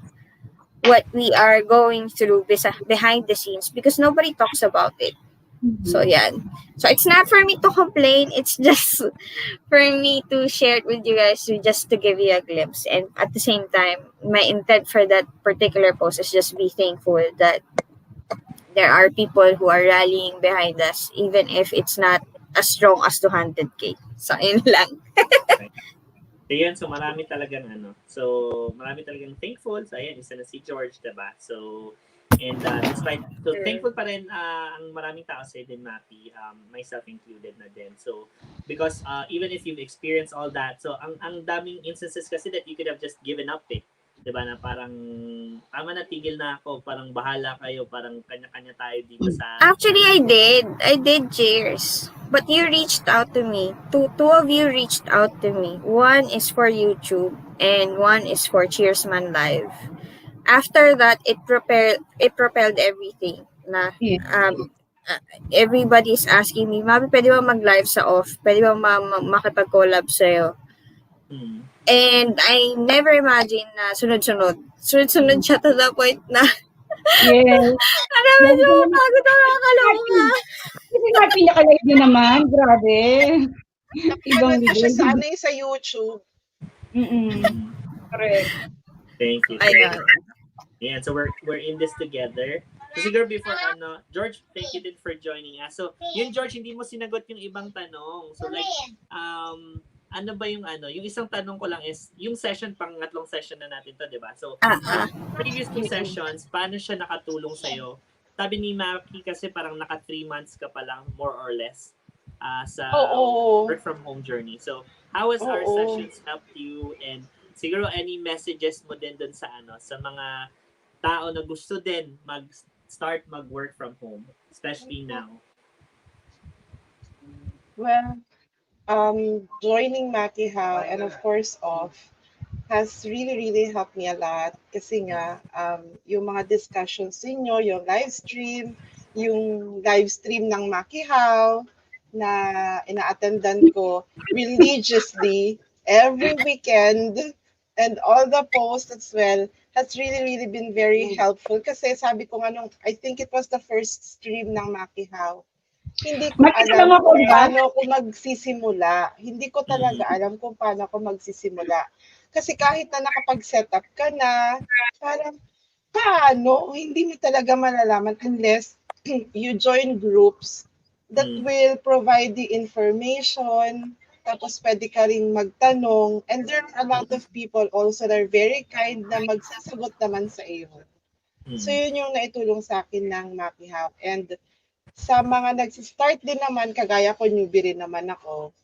Speaker 3: what we are going through behind the scenes because nobody talks about it. So, yan. So, it's not for me to complain. It's just for me to share it with you guys just to give you a glimpse. And at the same time, my intent for that particular post is just be thankful that there are people who are rallying behind us, even if it's not as strong as 200K. So, yun lang.
Speaker 2: So yun, so marami talagang marami talagang thankful. So ayan, isa na si George, diba? So, and despite, so thankful pa rin ang maraming tao sa din, Mappy, myself included na din. So, because even if you've experienced all that, so ang daming instances kasi that you could have just given up eh. Diba na parang, tama na, tigil na ako, parang bahala kayo, parang kanya-kanya tayo dito sa...
Speaker 3: Actually, I did, cheers. But you reached out to me. Two of you reached out to me. One is for YouTube, and one is for Cheersman Live. After that, it propelled everything. Na, everybody's asking me, Mami, pwede ba mag-live sa off? Pwede ba makipag-collab sa'yo? And I never imagined na sunod-sunod siya to the point na
Speaker 1: Yes.
Speaker 3: medyo mapagod ako nakakalawa.
Speaker 1: Kasi nga pinaka-live nyo naman. Grabe.
Speaker 4: Ibang siya sa YouTube.
Speaker 1: Correct.
Speaker 2: Thank you.
Speaker 3: Ayan.
Speaker 2: Yeah, so we're in this together. So siguro before George, thank you din for joining us. So, yun George, hindi mo sinagot yung ibang tanong. So like, ano ba yung yung isang tanong ko lang is, yung pangatlong session na natin to, di ba? So, previous 2 sessions, paano siya nakatulong sa'yo? Sabi ni Maki kasi parang naka 3 months ka pa lang, more or less, sa work from home journey. So, how has our sessions helped you? And siguro any messages mo din dun sa sa mga tao na gusto din start mag-work from home, especially now?
Speaker 4: Well, joining Makihaw and of course off has really helped me a lot kasi nga yung mga discussions niyo, yung live stream ng Makihaw na ina-attendan ko religiously every weekend, and all the posts as well has really been very helpful kasi sabi ko nga I think it was the first stream ng Makihaw. Hindi ko alam kung paano ako magsisimula. Hindi ko talaga alam kung paano ako magsisimula. Kasi kahit na nakapag-set up ka na, parang paano? Hindi mo talaga malalaman unless you join groups that will provide the information, tapos pwede ka rin magtanong, and there are a lot of people also that are very kind na magsasagot naman sa iyo. So yun yung naitulong sa akin ng Makihaw. And sa mga nagsistart din naman, kagaya ko, newbie rin naman ako,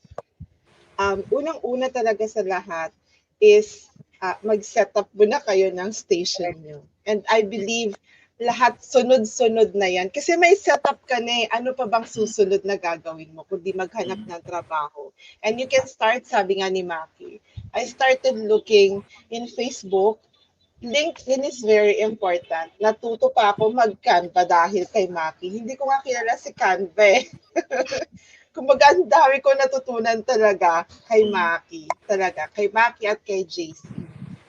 Speaker 4: unang-una talaga sa lahat is mag-set up muna kayo ng station nyo. And I believe lahat sunod-sunod na yan. Kasi may setup ka na eh. Ano pa bang susunod na gagawin mo kundi maghanap ng trabaho? And you can start, sabi nga ni Maki, I started looking in Facebook. LinkedIn is very important. Natuto pa ako mag-Canva dahil kay Maki. Hindi ko nga kilala si Canva eh. Kumbaga, ang dami ko natutunan talaga kay Maki. Talaga, kay Maki at kay JC.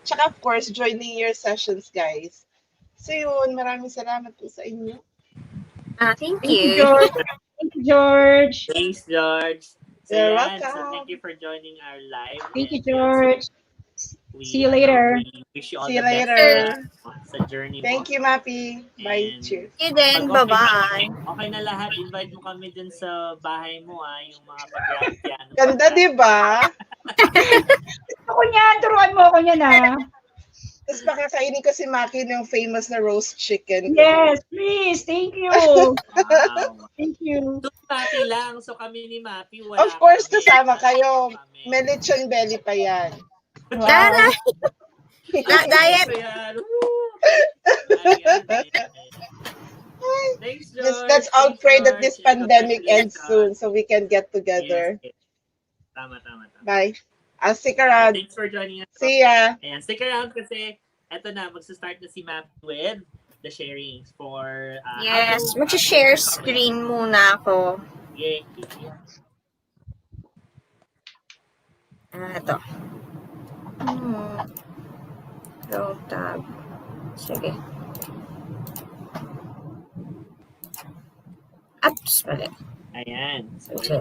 Speaker 4: Tsaka of course, joining your sessions, guys. So yun, maraming salamat po sa inyo.
Speaker 3: Thank you.
Speaker 1: Thank you, George.
Speaker 2: Thanks, George. So,
Speaker 4: You're
Speaker 2: so
Speaker 4: welcome.
Speaker 2: thank you for joining our live.
Speaker 1: Thank you, George.
Speaker 2: We,
Speaker 1: See you later.
Speaker 2: We wish you all
Speaker 4: See you
Speaker 2: the
Speaker 4: later.
Speaker 2: best sa journey
Speaker 4: Thank
Speaker 2: mo.
Speaker 4: you, Mappy. Bye.
Speaker 2: And
Speaker 4: Cheers.
Speaker 3: You din.
Speaker 2: Pag
Speaker 3: Bye-bye.
Speaker 2: Okay na lahat, invite mo kami dun sa bahay mo, yung mga pag-grand piano.
Speaker 4: Ganda, di ba?
Speaker 1: Ako niyan, turuan mo ako niyan
Speaker 4: Tapos pakakainin ko si Maki ng famous na roast chicken.
Speaker 1: Yes, please. Thank you.
Speaker 2: Wow.
Speaker 1: Thank you.
Speaker 2: So, Mapi lang. So, kami ni Mapi, wala
Speaker 4: Of course,
Speaker 2: kami.
Speaker 4: kasama kayo. May lechon belly pa yan.
Speaker 1: Wow.
Speaker 3: Diet.
Speaker 2: Thanks, George.
Speaker 4: Let's all
Speaker 2: Thanks,
Speaker 4: pray that this
Speaker 2: George.
Speaker 4: pandemic ends
Speaker 2: Congratulations.
Speaker 4: soon so we can get together.
Speaker 2: Yes. Tama.
Speaker 4: Bye. I'll stick around.
Speaker 2: Thanks for joining us.
Speaker 4: See ya.
Speaker 2: Ayan, stick around kasi eto na, magsa-start na si Map with the sharings for
Speaker 3: Yes, mag-share screen muna ako.
Speaker 2: Yay.
Speaker 3: Ito. Go tab. Sige. Apps pala.
Speaker 2: Ayan. So,
Speaker 3: Okay.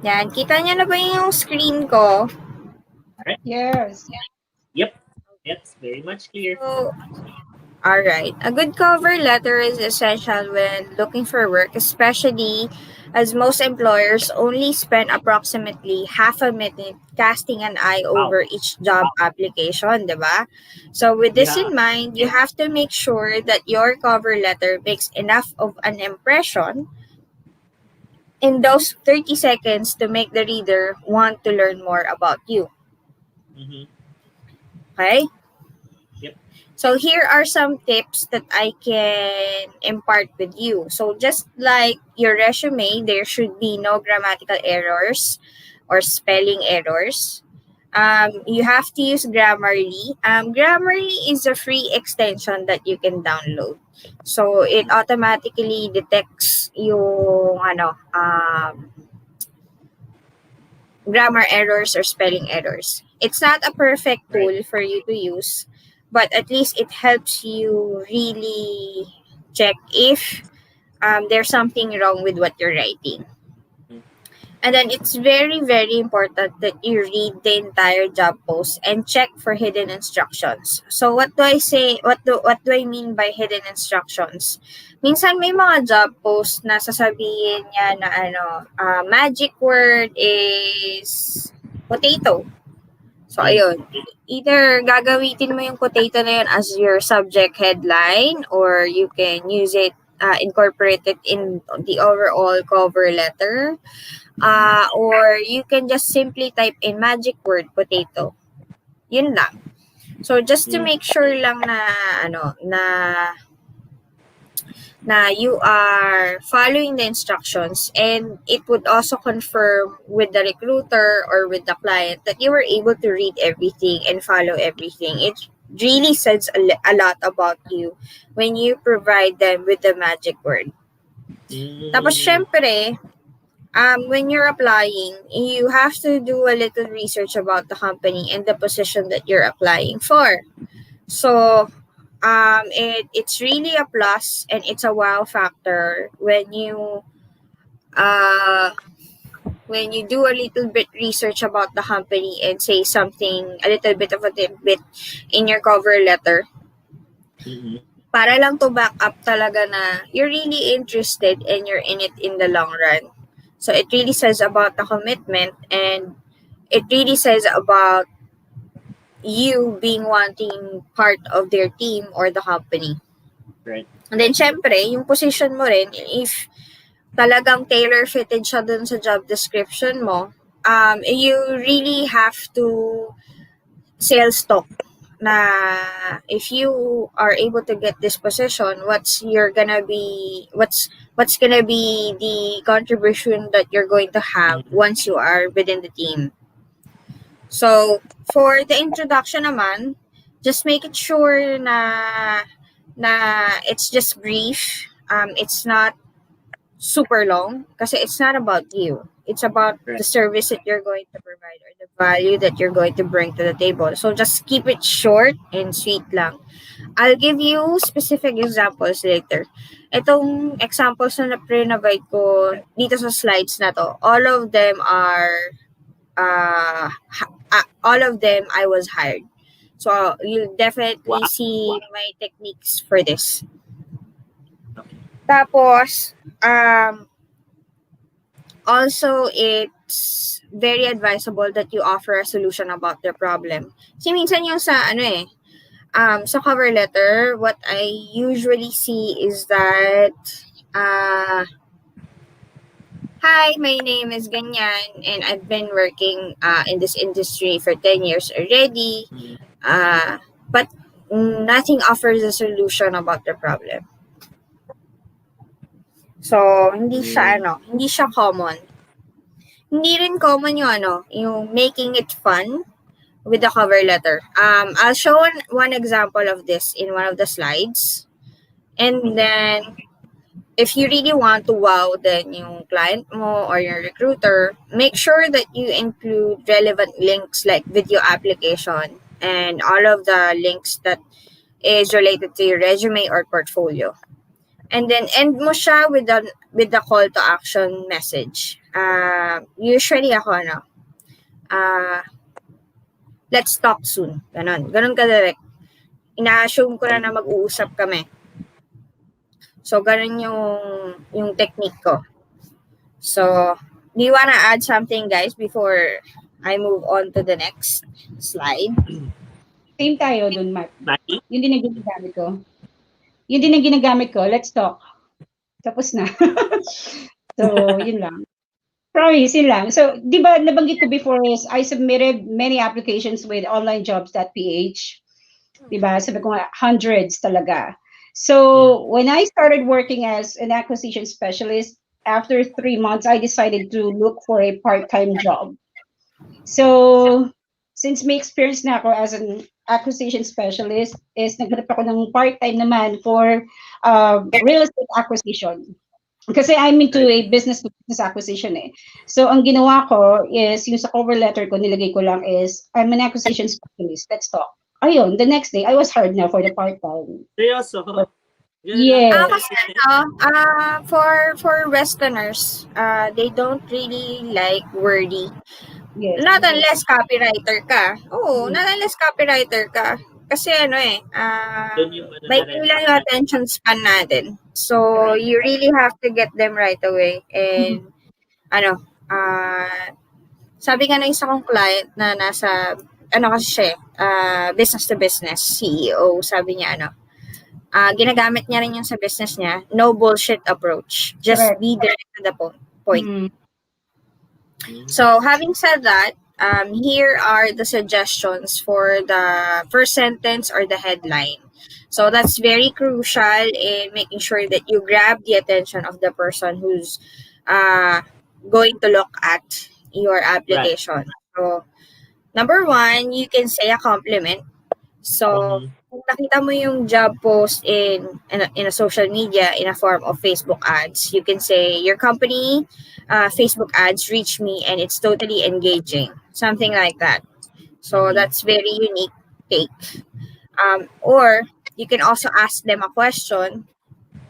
Speaker 3: Yan, kita niyo na ba yung screen ko?
Speaker 1: Yes.
Speaker 2: it's very much clear.
Speaker 3: So, alright. A good cover letter is essential when looking for work, especially as most employers only spend approximately half a minute casting an eye over each job application, diba? So with this in mind, you have to make sure that your cover letter makes enough of an impression in those 30 seconds to make the reader want to learn more about you.
Speaker 2: Mm-hmm.
Speaker 3: Okay?
Speaker 2: Yep.
Speaker 3: So here are some tips that I can impart with you. So just like your resume, there should be no grammatical errors or spelling errors. You have to use Grammarly. Grammarly is a free extension that you can download. So it automatically detects yung grammar errors or spelling errors. It's not a perfect tool for you to use, but at least it helps you really check if there's something wrong with what you're writing. And then it's very, very important that you read the entire job post and check for hidden instructions. So what do I say? What do I mean by hidden instructions? Minsan may mga job post na sasabihin niya na magic word is potato. So ayun, either gagawitin mo yung potato na yun as your subject headline, or you can use it, incorporate it in the overall cover letter. Or you can just simply type in magic word potato. Yun lang. So just to make sure lang na you are following the instructions, and it would also confirm with the recruiter or with the client that you were able to read everything and follow everything. It really says a lot about you when you provide them with the magic word. Tapos syempre, when you're applying, you have to do a little research about the company and the position that you're applying for. So, it's really a plus, and it's a wow factor when you do a little bit research about the company and say something, a little bit of a tidbit in your cover letter. Para lang to back up talaga na you're really interested and you're in it in the long run. So it really says about the commitment, and it really says about you being wanting part of their team or the company.
Speaker 2: Right.
Speaker 3: And then syempre, yung position mo rin, if talagang tailor-fitted siya dun sa job description mo, you really have to sales talk na if you are able to get this position, what's gonna be the contribution that you're going to have once you are within the team. So for the introduction naman, just make it sure na it's just brief. It's not super long kasi it's not about you. It's about the service that you're going to provide or the value that you're going to bring to the table. So just keep it short and sweet lang. I'll give you specific examples later. Itong examples na na-provide ko dito sa slides na to, all of them I was hired. So you'll definitely see my techniques for this. Tapos, also, it's very advisable that you offer a solution about their problem. Kasi minsan yung sa sa cover letter, what I usually see is that, hi, my name is ganyan, and I've been working in this industry for 10 years already, but nothing offers a solution about the problem. So, hindi siya common. Hindi rin common yung making it fun with the cover letter. I'll show one example of this in one of the slides. And then, if you really want to wow then yung client mo or your recruiter, make sure that you include relevant links like video application and all of the links that is related to your resume or portfolio. And then end mo siya with the call to action message. Usually ako let's talk soon. Ganon ka direct. Ina-assume ko na mag-uusap kami. So, ganun yung technique ko. So, do you wanna add something, guys, before I move on to the next slide?
Speaker 1: Same tayo dun, Mark.
Speaker 2: Maki?
Speaker 1: Yun din ang ginagamit ko. Yun din ang ginagamit ko. Let's talk. Tapos na. So, yun lang. Promise, yun lang. So, di ba, nabanggit ko before is I submitted many applications with onlinejobs.ph. Di ba? Sabi ko nga, hundreds talaga. So, when I started working as an acquisition specialist, after 3 months, I decided to look for a part-time job. So, since may experience na ako as an acquisition specialist, is naghanap ako ng part-time naman for real estate acquisition. Kasi I'm into a business-to-business acquisition eh. So, ang ginawa ko is, yung sa cover letter ko, nilagay ko lang is, I'm an acquisition specialist. Let's talk. Ayun, the next day, I was hired na for the part-time.
Speaker 2: Seryoso?
Speaker 1: Yes.
Speaker 3: Kasi for Westerners, they don't really like wordy.
Speaker 1: Yes.
Speaker 3: Not unless copywriter ka. Not unless copywriter ka. Kasi may lang yung attention span natin. So, you really have to get them right away. And, sabi nga ng isa kong client na nasa, kasi siya, business to business, CEO, sabi niya, ginagamit niya rin yung sa business niya, no bullshit approach. Just be direct to the point. So, having said that, here are the suggestions for the first sentence or the headline. So, that's very crucial in making sure that you grab the attention of the person who's going to look at your application. Right. So, number 1, you can say a compliment. So, kung nakita mo yung job post in a social media in a form of Facebook ads, you can say, your company Facebook ads reach me and it's totally engaging. Something like that. So, that's very unique take. Or, you can also ask them a question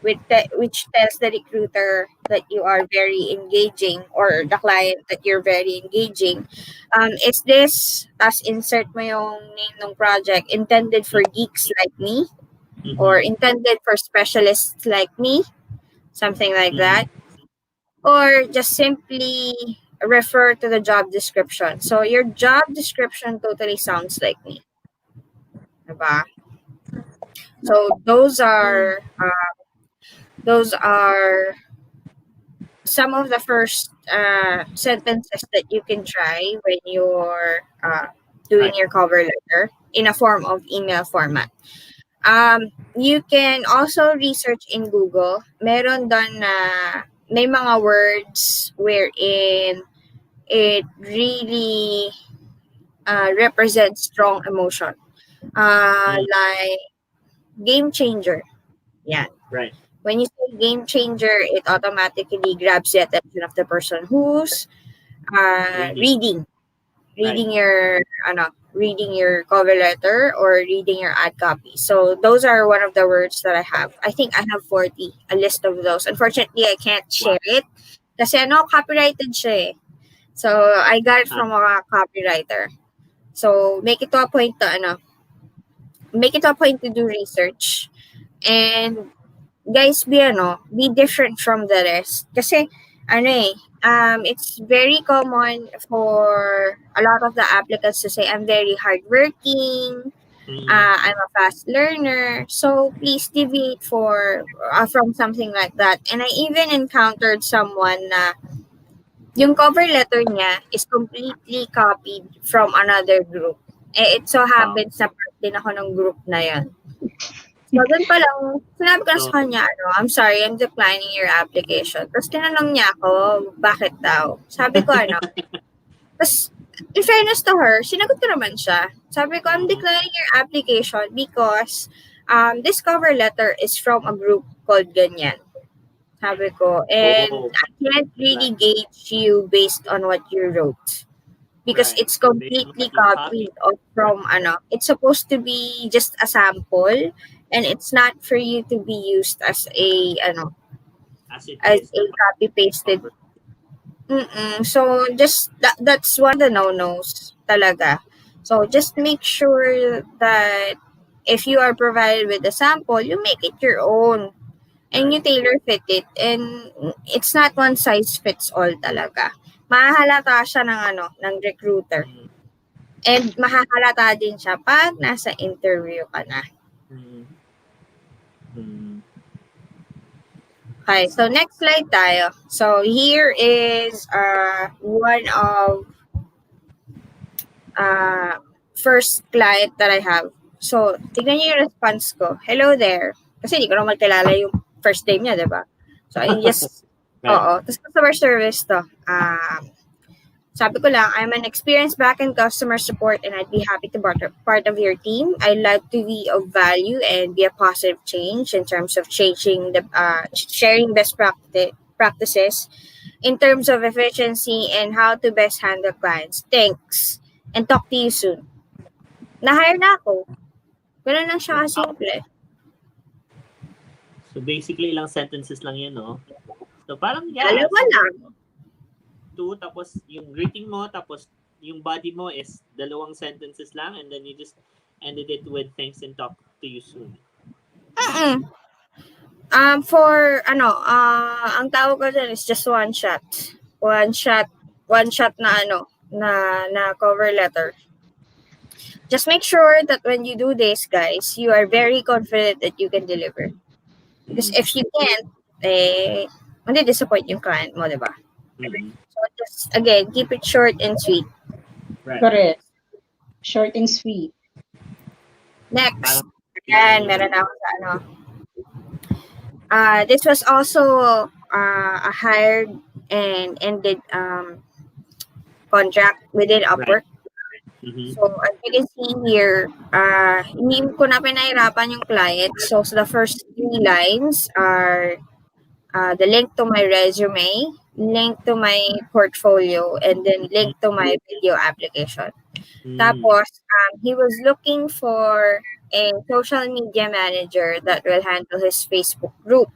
Speaker 3: which tells the recruiter that you are very engaging or the client that you're very engaging. Is this, as insert mo yung name ng project, intended for geeks like me? Or intended for specialists like me? Something like that. Or just simply refer to the job description. So your job description totally sounds like me. Diba? So those are some of the first sentences that you can try when you're doing your cover letter in a form of email format. You can also research in Google. Meron doon na may mga words wherein it really represents strong emotion. Like game changer. Yeah.
Speaker 2: Right.
Speaker 3: When you say game changer, it automatically grabs the attention of the person who's reading your cover letter or reading your ad copy. So those are one of the words that I have. I think I have 40, a list of those. Unfortunately, I can't share it kasi copyrighted siya eh. So I got it from a copywriter. So make it to a point to do research. And guys, be different from the rest. Kasi, it's very common for a lot of the applicants to say, I'm very hardworking, I'm a fast learner. So, please deviate from something like that. And I even encountered someone na yung cover letter niya is completely copied from another group. It so happens na part din ako ng group na yan. So, doon pa lang, sinabi ko na
Speaker 2: So,
Speaker 3: sa kanya, I'm sorry, I'm declining your application. Tapos tinanong niya ako, bakit daw? Sabi ko, Tapos, in fairness to her, sinagot ko naman siya. Sabi ko, I'm declining your application because this cover letter is from a group called Ganyan. Sabi ko, and I can't really gauge you based on what you wrote. Because
Speaker 2: right.
Speaker 3: it's completely copied from it's supposed to be just a sample and it's not for you to be used as a
Speaker 2: As it
Speaker 3: as
Speaker 2: is
Speaker 3: a copy pasted. So just that's one of the no-nos talaga. So just make sure that if you are provided with a sample, you make it your own and you tailor fit it, and it's not one size fits all talaga. Mahahalata siya ng recruiter. And mahahalata din siya pag nasa interview ka na. Okay, so next slide tayo. So here is one of first client that I have. So, tignan niyo yung response ko. Hello there. Kasi hindi ko naman kilala yung first name niya, di ba? So, I just,
Speaker 2: Right.
Speaker 3: Tapos customer service to. Sabi ko lang, I'm an experienced back-end customer support and I'd be happy to be part of your team. I'd like to be of value and be a positive change in terms of changing sharing best practices in terms of efficiency and how to best handle clients. Thanks. And talk to you soon. Na-hire na ako. Ganun lang siya kasimple.
Speaker 2: So basically, ilang sentences lang yun, no? So parang,
Speaker 3: Dalawa lang.
Speaker 2: 2, tapos yung greeting mo, tapos yung body mo is 2 sentences lang, and then you just ended it with thanks and talk to you soon.
Speaker 3: Ang tawag ko dyan is just one shot. One shot na cover letter. Just make sure that when you do this, guys, you are very confident that you can deliver. Because if you can't, disappoint yung client mo, di ba? So just, again, keep it short and sweet.
Speaker 2: Right.
Speaker 1: Correct. Short and sweet.
Speaker 3: Next. Ayan, meron ako sa this was also a hired and ended contract within Upwork.
Speaker 2: Right.
Speaker 3: So, as you can see here, hindi ko na pinahirapan yung client. So, the first 3 lines are the link to my resume, link to my portfolio, and then link to my video application. Tapos, he was looking for a social media manager that will handle his Facebook group.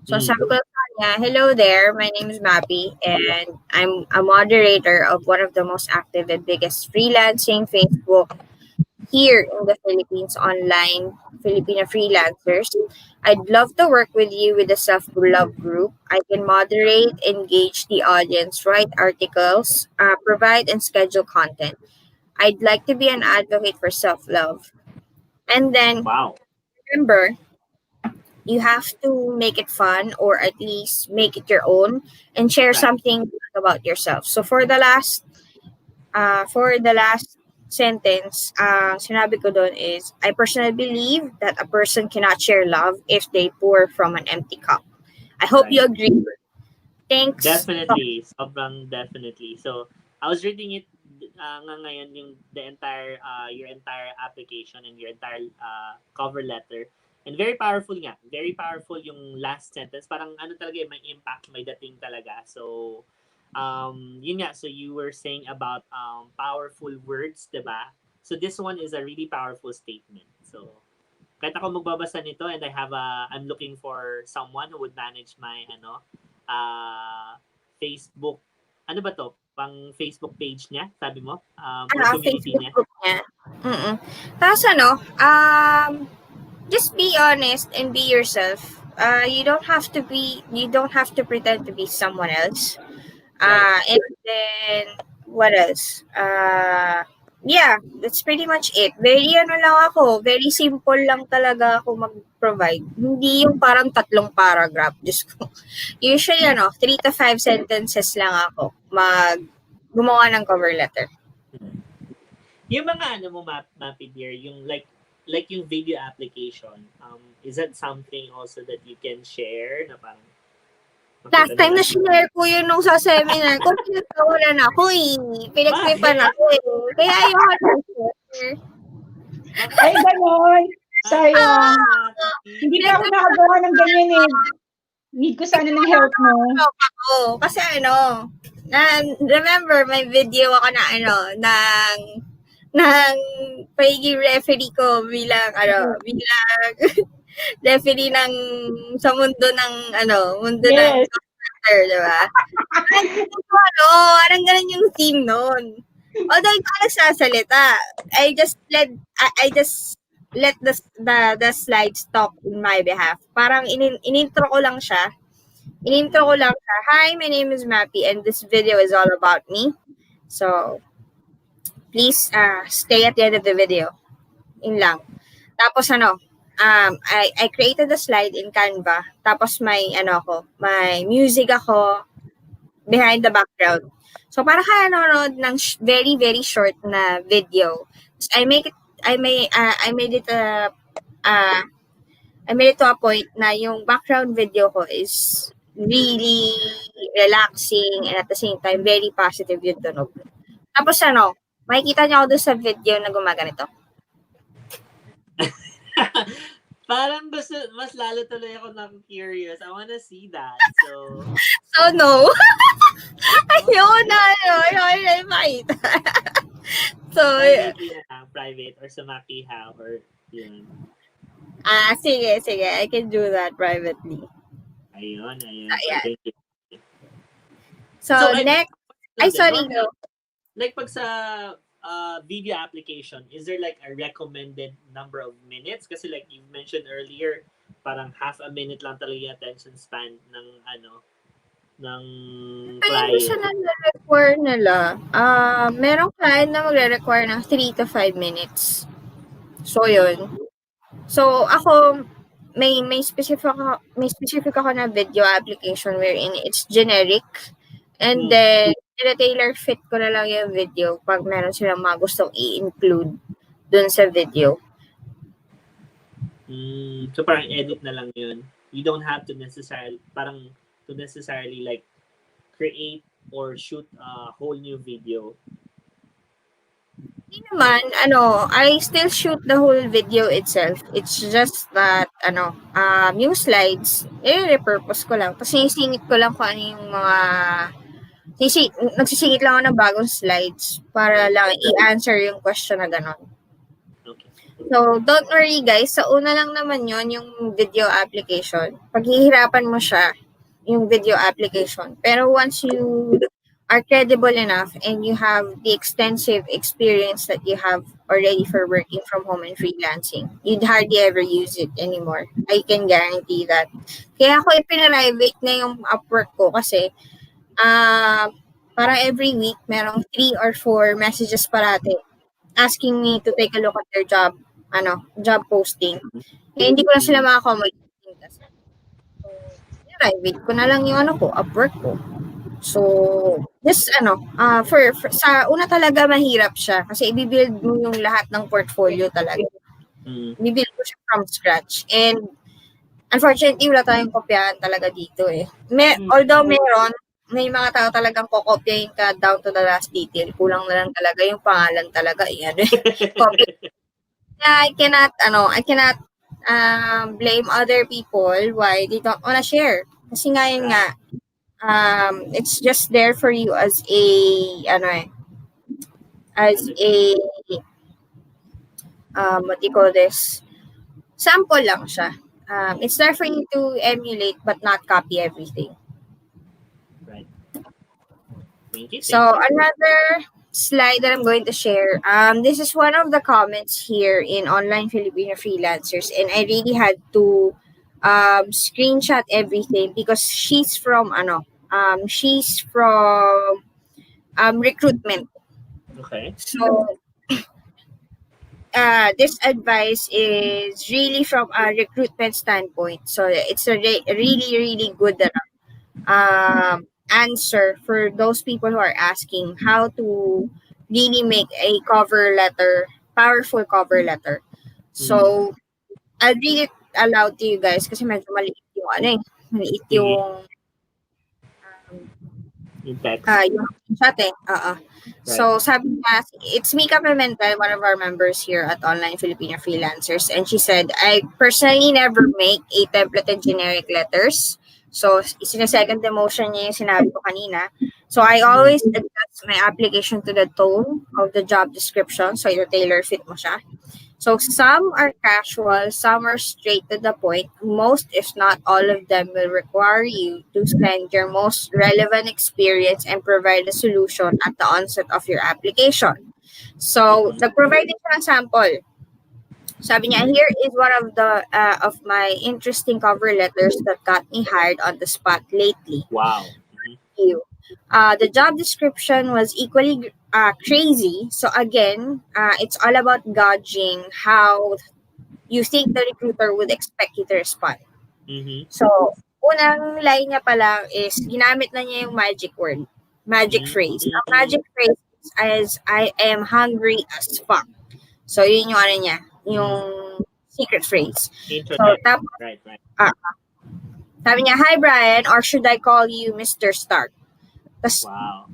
Speaker 3: So, sabi ko sa kanya, hello there, my name is Mappy, and I'm a moderator of one of the most active and biggest freelancing Facebook here in the Philippines online, Filipino freelancers. I'd love to work with you with the self-love group. I can moderate, engage the audience, write articles, provide and schedule content. I'd like to be an advocate for self-love. And then, remember, you have to make it fun or at least make it your own and share something about yourself. So for the last sentence, sinabi ko doon is, I personally believe that a person cannot share love if they pour from an empty cup. I hope you agree. Thanks.
Speaker 2: Definitely. Sobrang definitely. So, I was reading it ngayon, your entire application and your entire cover letter. And very powerful nga. Very powerful yung last sentence. Parang talaga, may impact, may dating talaga. So, yun nga. So, you were saying about powerful words, diba? So, this one is a really powerful statement. So, kahit ako magbabasa nito and I'm looking for someone who would manage my, Facebook, ano ba to? Pang Facebook page niya, sabi mo? Community
Speaker 3: Facebook
Speaker 2: niya.
Speaker 3: group niya. Tapos just be honest and be yourself. You don't have to pretend to be someone else. And then what else? Yeah, that's pretty much it. Very lang ako, very simple lang talaga ako mag-provide. Hindi yung parang 3 paragraph. Just usually 3 to 5 sentences lang ako gumawa ng cover letter.
Speaker 2: Yung mga mo, Mappy dear, yung like like yung video application, is that something also that you can share na parang
Speaker 3: Last time na share ko yun nung sa seminar ko, pinagkawalan ako eh. Pinagtripan ako eh. Kaya ayoko na share.
Speaker 1: Ay, ganon. Sayang. Hindi pa ako nakagawa ng ganyan eh. Need ko sana ng help mo.
Speaker 3: Oo, kasi remember, may video ako na ng pagiging referee ko bilang referee ng sa mundo ng mundo ng
Speaker 1: Yes.
Speaker 3: soccer, di ba? Parang ganun yung theme noon. Although hindi ako nagsasalita, I just let the slides talk in my behalf. Parang inintro ko lang siya. Hi, my name is Mappy and this video is all about me. So, please stay at the end of the video. Yun lang. Tapos I created a slide in Canva. Tapos may music ako behind the background. So para ka nanonood ng very very short na video. I made it to a point na yung background video ko is really relaxing and at the same time very positive yung tunog. Tapos makikita niyo ako doon sa video na gumaganito.
Speaker 2: Parang mas lalo tuloy ako na-curious. I wanna see that.
Speaker 3: So no. Ayoko na ipakita. So,
Speaker 2: private or sa Makiha or yun.
Speaker 3: Sige. I can do that privately.
Speaker 2: Ayun.
Speaker 3: Ayan.
Speaker 2: Thank you.
Speaker 3: So next, sorry. No.
Speaker 2: Like pag sa video application, is there like a recommended number of minutes? Kasi like you mentioned earlier, parang half a minute lang talaga yung attention span ng client.
Speaker 3: Siya nagre-require nila. Merong client na magre-require ng 3 to 5 minutes. So yun. So ako may specific ako na video application wherein it's generic and then tailor fit ko na lang yung video pag meron silang mga gustong i-include dun sa video.
Speaker 2: So parang edit na lang yun. You don't have to necessarily like create or shoot a whole new video.
Speaker 3: Hindi naman, I still shoot the whole video itself. It's just that, yung slides, repurpose ko lang. Tapos sinisingit ko lang kung ano yung mga nagsisingit lang ako ng bagong slides para lang i-answer yung question na gano'n.
Speaker 2: Okay.
Speaker 3: So, don't worry guys. Sa una lang naman yon yung video application. Paghihirapan mo siya, yung video application. Pero once you are credible enough and you have the extensive experience that you have already for working from home and freelancing, you'd hardly ever use it anymore. I can guarantee that. Kaya ako ipinarivate na yung Upwork ko kasi para every week, merong 3 or 4 messages parati asking me to take a look at their job posting. Kaya hindi ko na sila ma-accommodate kasi. So, private ko na lang yung Upwork ko. So, just for sa una talaga mahirap siya kasi i-build mo yung lahat ng portfolio talaga. I-build mo siya from scratch. And unfortunately, wala tayong kopyahan talaga dito eh. Although may mga tao talagang kokopyahin ka down to the last detail. Kulang na lang talaga yung pangalan talaga. Copy. I cannot blame other people why they don't wanna share. Kasi nga yun nga, it's just there for you as what do you call this? Sample lang siya. It's there for you to emulate but not copy everything.
Speaker 2: Right. Thank you.
Speaker 3: So another slide that I'm going to share. This is one of the comments here in Online Filipino Freelancers, and I really had to screenshot everything because she's from recruitment.
Speaker 2: Okay.
Speaker 3: So this advice is really from a recruitment standpoint. So it's a really good answer for those people who are asking how to really make a powerful cover letter. So, I'll read it aloud to you guys kasi medyo maliit yung maliit yung
Speaker 2: Yung text.
Speaker 3: yung chat eh. So, sabi niya, it's Mika Pimentel, one of our members here at Online Filipino Freelancers. And she said, I personally never make a templated generic letters. So, sinesecond emotion niya yung sinabi ko kanina. So, I always adjust my application to the tone of the job description. So, yung tailor fit mo siya. So, some are casual, some are straight to the point. Most, if not all of them, will require you to spend your most relevant experience and provide a solution at the onset of your application. So, nag-provide din siya ng sample. Sabi niya, here is one of my interesting cover letters that got me hired on the spot lately.
Speaker 2: Wow.
Speaker 3: The job description was equally crazy. So again, it's all about gauging how you think the recruiter would expect you to respond. So, unang line niya pa lang is, ginamit na niya yung magic phrase. Ang magic phrase is, I am hungry as fuck. So, yun yung niya, yung secret phrase. So, tapos,
Speaker 2: right.
Speaker 3: Sabi niya, hi Brian, or should I call you Mr. Stark?
Speaker 2: Wow.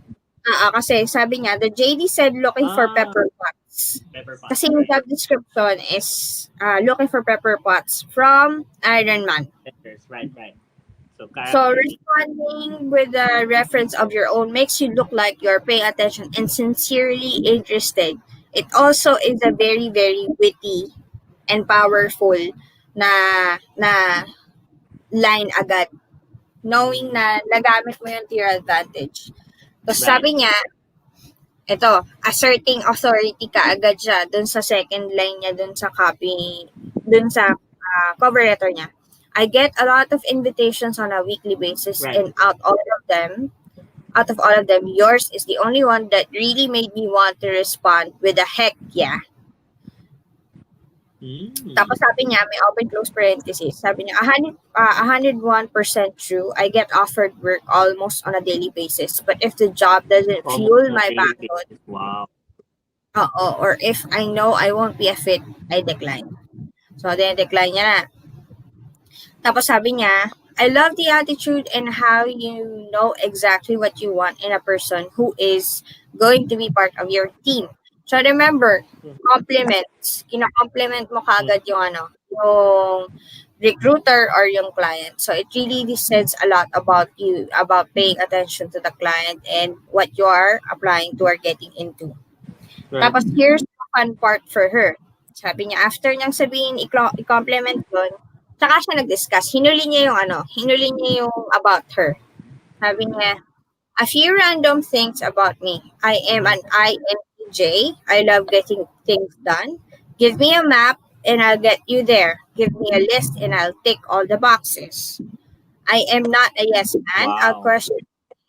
Speaker 3: Kasi sabi niya, the JD said looking for pepper pots. Kasi yung job description is looking for pepper pots from Iron Man.
Speaker 2: Right.
Speaker 3: So responding with a reference of your own makes you look like you're paying attention and sincerely interested. It also is a very, very witty and powerful na line agad. Knowing na nagamit mo yun to your advantage. Tapos sabi niya, ito, asserting authority ka agad siya dun sa second line niya, dun sa copy, dun sa cover letter niya. I get a lot of invitations on a weekly basis, and out of all of them, yours is the only one that really made me want to respond with a heck yeah. Tapos sabi niya, may open close parenthesis. Sabi niya, 101% true. I get offered work almost on a daily basis. But if the job doesn't fuel my backbone, or if I know I won't be a fit, I decline. So, decline niya na. Tapos sabi niya, I love the attitude and how you know exactly what you want in a person who is going to be part of your team. So remember, compliments. Kina-compliment mo kaagad yung recruiter or yung client. So it really says a lot about you, about paying attention to the client and what you are applying to or getting into. Tapos here's the fun part for her. Sabi niya, after niyang sabihin, i-compliment yun, saka siya nag-discuss. Hinuli niya yung about her. Sabi niya, a few random things about me. I am an INTJ. I love getting things done. Give me a map and I'll get you there. Give me a list and I'll tick all the boxes. I am not a yes man.
Speaker 2: Wow.
Speaker 3: I'll question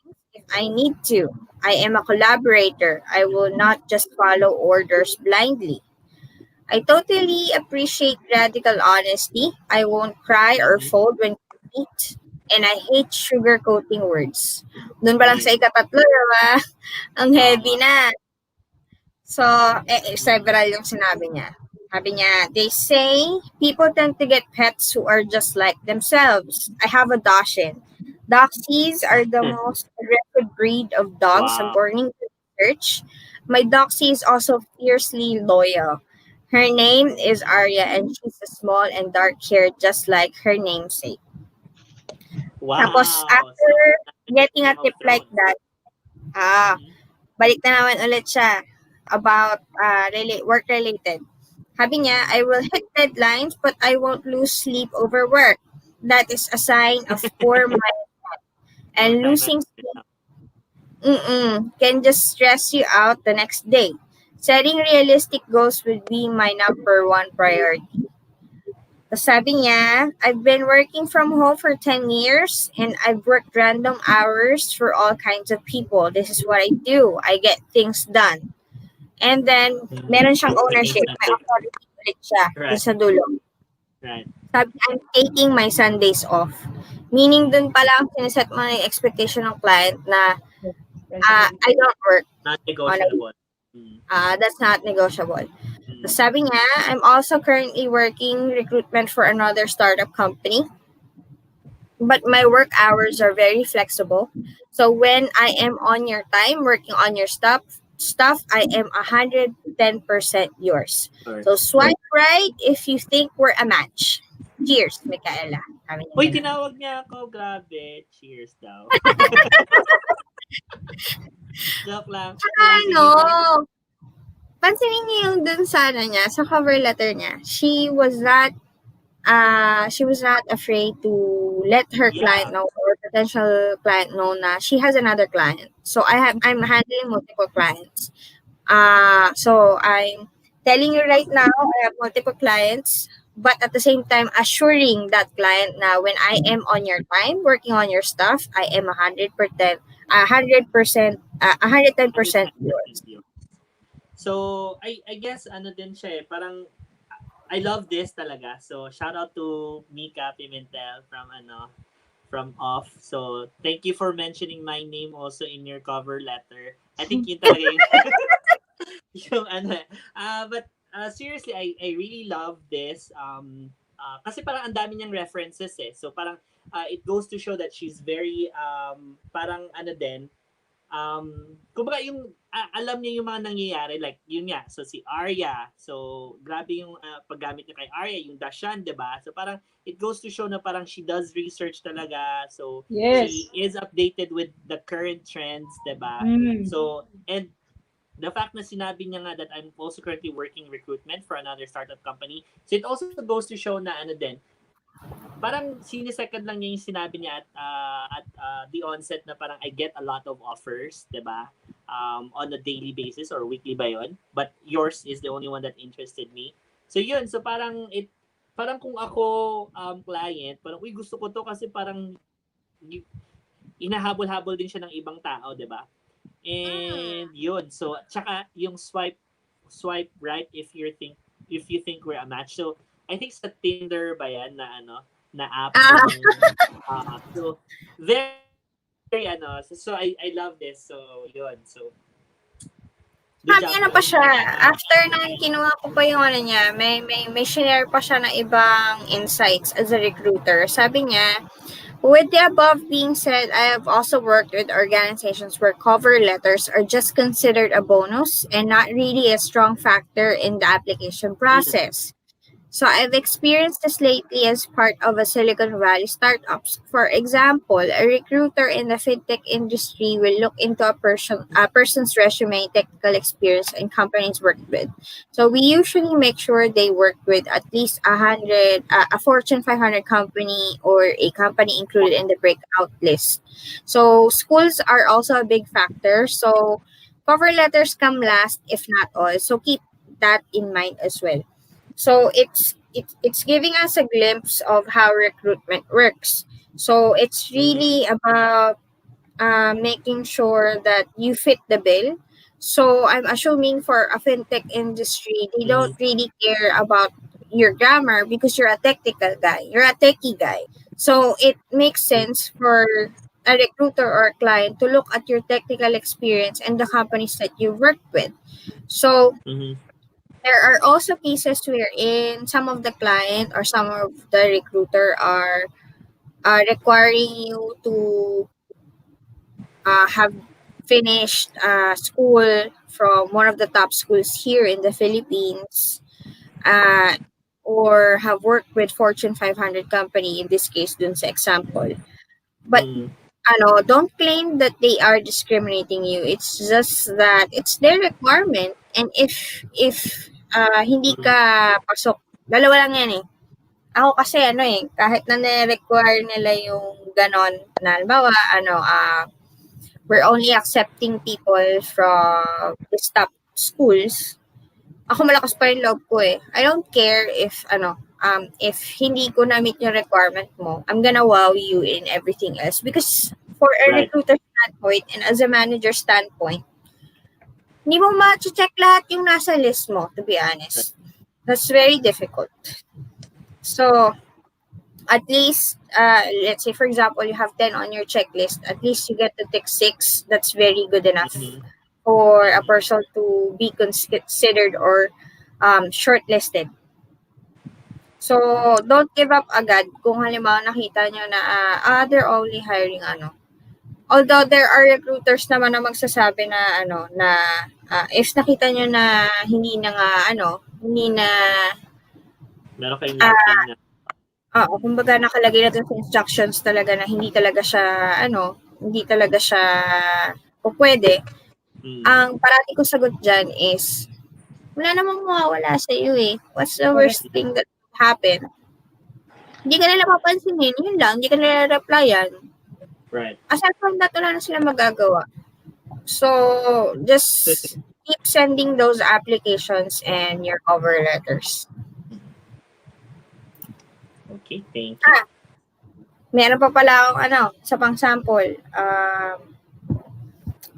Speaker 3: things if I need to. I am a collaborator. I will not just follow orders blindly. I totally appreciate radical honesty. I won't cry or fold when you eat. And I hate sugarcoating words. Doon pa lang sa ikatatlo, diba? Ang heavy na. So, several yung sinabi niya. Sabi niya, they say people tend to get pets who are just like themselves. I have a Dachshund. Dachshunds are the most aggressive breed of dogs according to research. My Dachshund is also fiercely loyal. Her name is Arya and she's a small and dark-haired just like her namesake.
Speaker 2: Wow.
Speaker 3: Tapos, after getting a tip like that, balik na naman ulit siya about work-related. Sabi niya, I will hit deadlines but I won't lose sleep over work. That is a sign of poor mindset. And losing sleep can just stress you out the next day. Setting realistic goals would be my number one priority. Sabi niya, I've been working from home for 10 years and I've worked random hours for all kinds of people. This is what I do. I get things done. And then, meron siyang ownership. May authority ulit siya sa dulo.
Speaker 2: Right.
Speaker 3: Sabi, I'm taking my Sundays off. Meaning, dun pa lang siniset mo na yung expectation ng client na I don't work.
Speaker 2: Not negotiable.
Speaker 3: That's not negotiable. Sabi niya, I'm also currently working recruitment for another startup company, but my work hours are very flexible. So when I am on your time working on your stuff, I am 110% yours. So swipe right if you think we're a match. Cheers, Micaela. Sabi niya
Speaker 2: Uy,
Speaker 3: ganun.
Speaker 2: tinawag niya ako. Grabe. Cheers daw. Joke lang.
Speaker 3: Ano? Pansinin niyo yung dun sa niya, sa cover letter niya. She was not afraid to let her client know or potential client know na she has another client. So I'm handling multiple clients. So I'm telling you right now, I have multiple clients, but at the same time assuring that client na when I am on your time working on your stuff, I am 100%, 110% yours.
Speaker 2: So, I guess, ano din siya eh, parang, I love this talaga. So, shout out to Mika Pimentel from Off. So, thank you for mentioning my name also in your cover letter. I think yun talaga yung ano. But seriously, I really love this. Kasi parang ang dami niyang references eh. So, parang it goes to show that she's very, parang ano din, kumbaga yung alam niya yung mga nangyayari, like yun nga, so si Arya, so grabe yung paggamit niya kay Arya, yung Dashan, 'di ba? So parang it goes to show na parang she does research talaga, so
Speaker 1: Yes.
Speaker 2: she is updated with the current trends, 'di ba? So, and the fact na sinabi niya nga that I'm also currently working recruitment for another startup company, so it also goes to show na ano din, parang sinisecond lang niya yung sinabi niya at the onset na parang I get a lot of offers, 'di ba? On a daily basis or weekly ba yun? But yours is the only one that interested me. So yun, so parang kung ako client, parang uy gusto ko to kasi parang inahabol-habol din siya ng ibang tao, 'di ba? And yun, so tsaka yung swipe right if you think we're a match. So I think sa Tinder ba yan na app so very so I love this, so yun, so
Speaker 3: Sabi ano pa siya, after nang kinuha ko pa yung ano niya, may share pa siya na ibang insights as a recruiter. Sabi niya, with the above being said, I have also worked with organizations where cover letters are just considered a bonus and not really a strong factor in the application process. So I've experienced this lately as part of a Silicon Valley startups. For example, a recruiter in the fintech industry will look into a person's resume, technical experience, and companies worked with. So we usually make sure they work with at least a Fortune 500 company or a company included in the breakout list. So schools are also a big factor. So cover letters come last, if not all. So keep that in mind as well. So it's giving us a glimpse of how recruitment works. So it's really about making sure that you fit the bill. So I'm assuming for a fintech industry, they don't really care about your grammar because you're a technical guy. You're a techie guy. So it makes sense for a recruiter or a client to look at your technical experience and the companies that you worked with. So there are also cases wherein some of the client or some of the recruiter are requiring you to have finished school from one of the top schools here in the Philippines, or have worked with Fortune 500 company, in this case dun sa example. But don't claim that they are discriminating you. It's just that it's their requirement, and if hindi ka pasok, dalawa lang yan eh. Ako kasi kahit na na-require nila yung ganon, na halimbawa, we're only accepting people from these top schools, ako malakas pa yung loob ko eh. I don't care if hindi ko na-meet yung requirement mo, I'm gonna wow you in everything else. Because for a recruiter standpoint and as a manager standpoint, hindi mo ma-check lahat yung nasa list mo, to be honest. That's very difficult. So, at least, let's say, for example, you have 10 on your checklist. At least you get to tick 6. That's very good enough for a person to be considered or shortlisted. So, don't give up agad kung halimbawa nakita nyo na they're only hiring Although there are recruiters naman na magsasabi na if nakita nyo na hindi na
Speaker 2: Meron kayong lacking na.
Speaker 3: kumbaga nakalagay na dun sa instructions talaga na hindi talaga siya pwede. Ang parati ko sagot dyan is, wala namang mawawala sa iyo eh. What's the worst thing that will happen? Hindi ka nila papansinin, yun lang, hindi ka nila replyan.
Speaker 2: Right.
Speaker 3: Aside from that, wala na sila magagawa. So, just keep sending those applications and your cover letters.
Speaker 2: Okay, thank you.
Speaker 3: Meron pa pala akong sa pang-sample.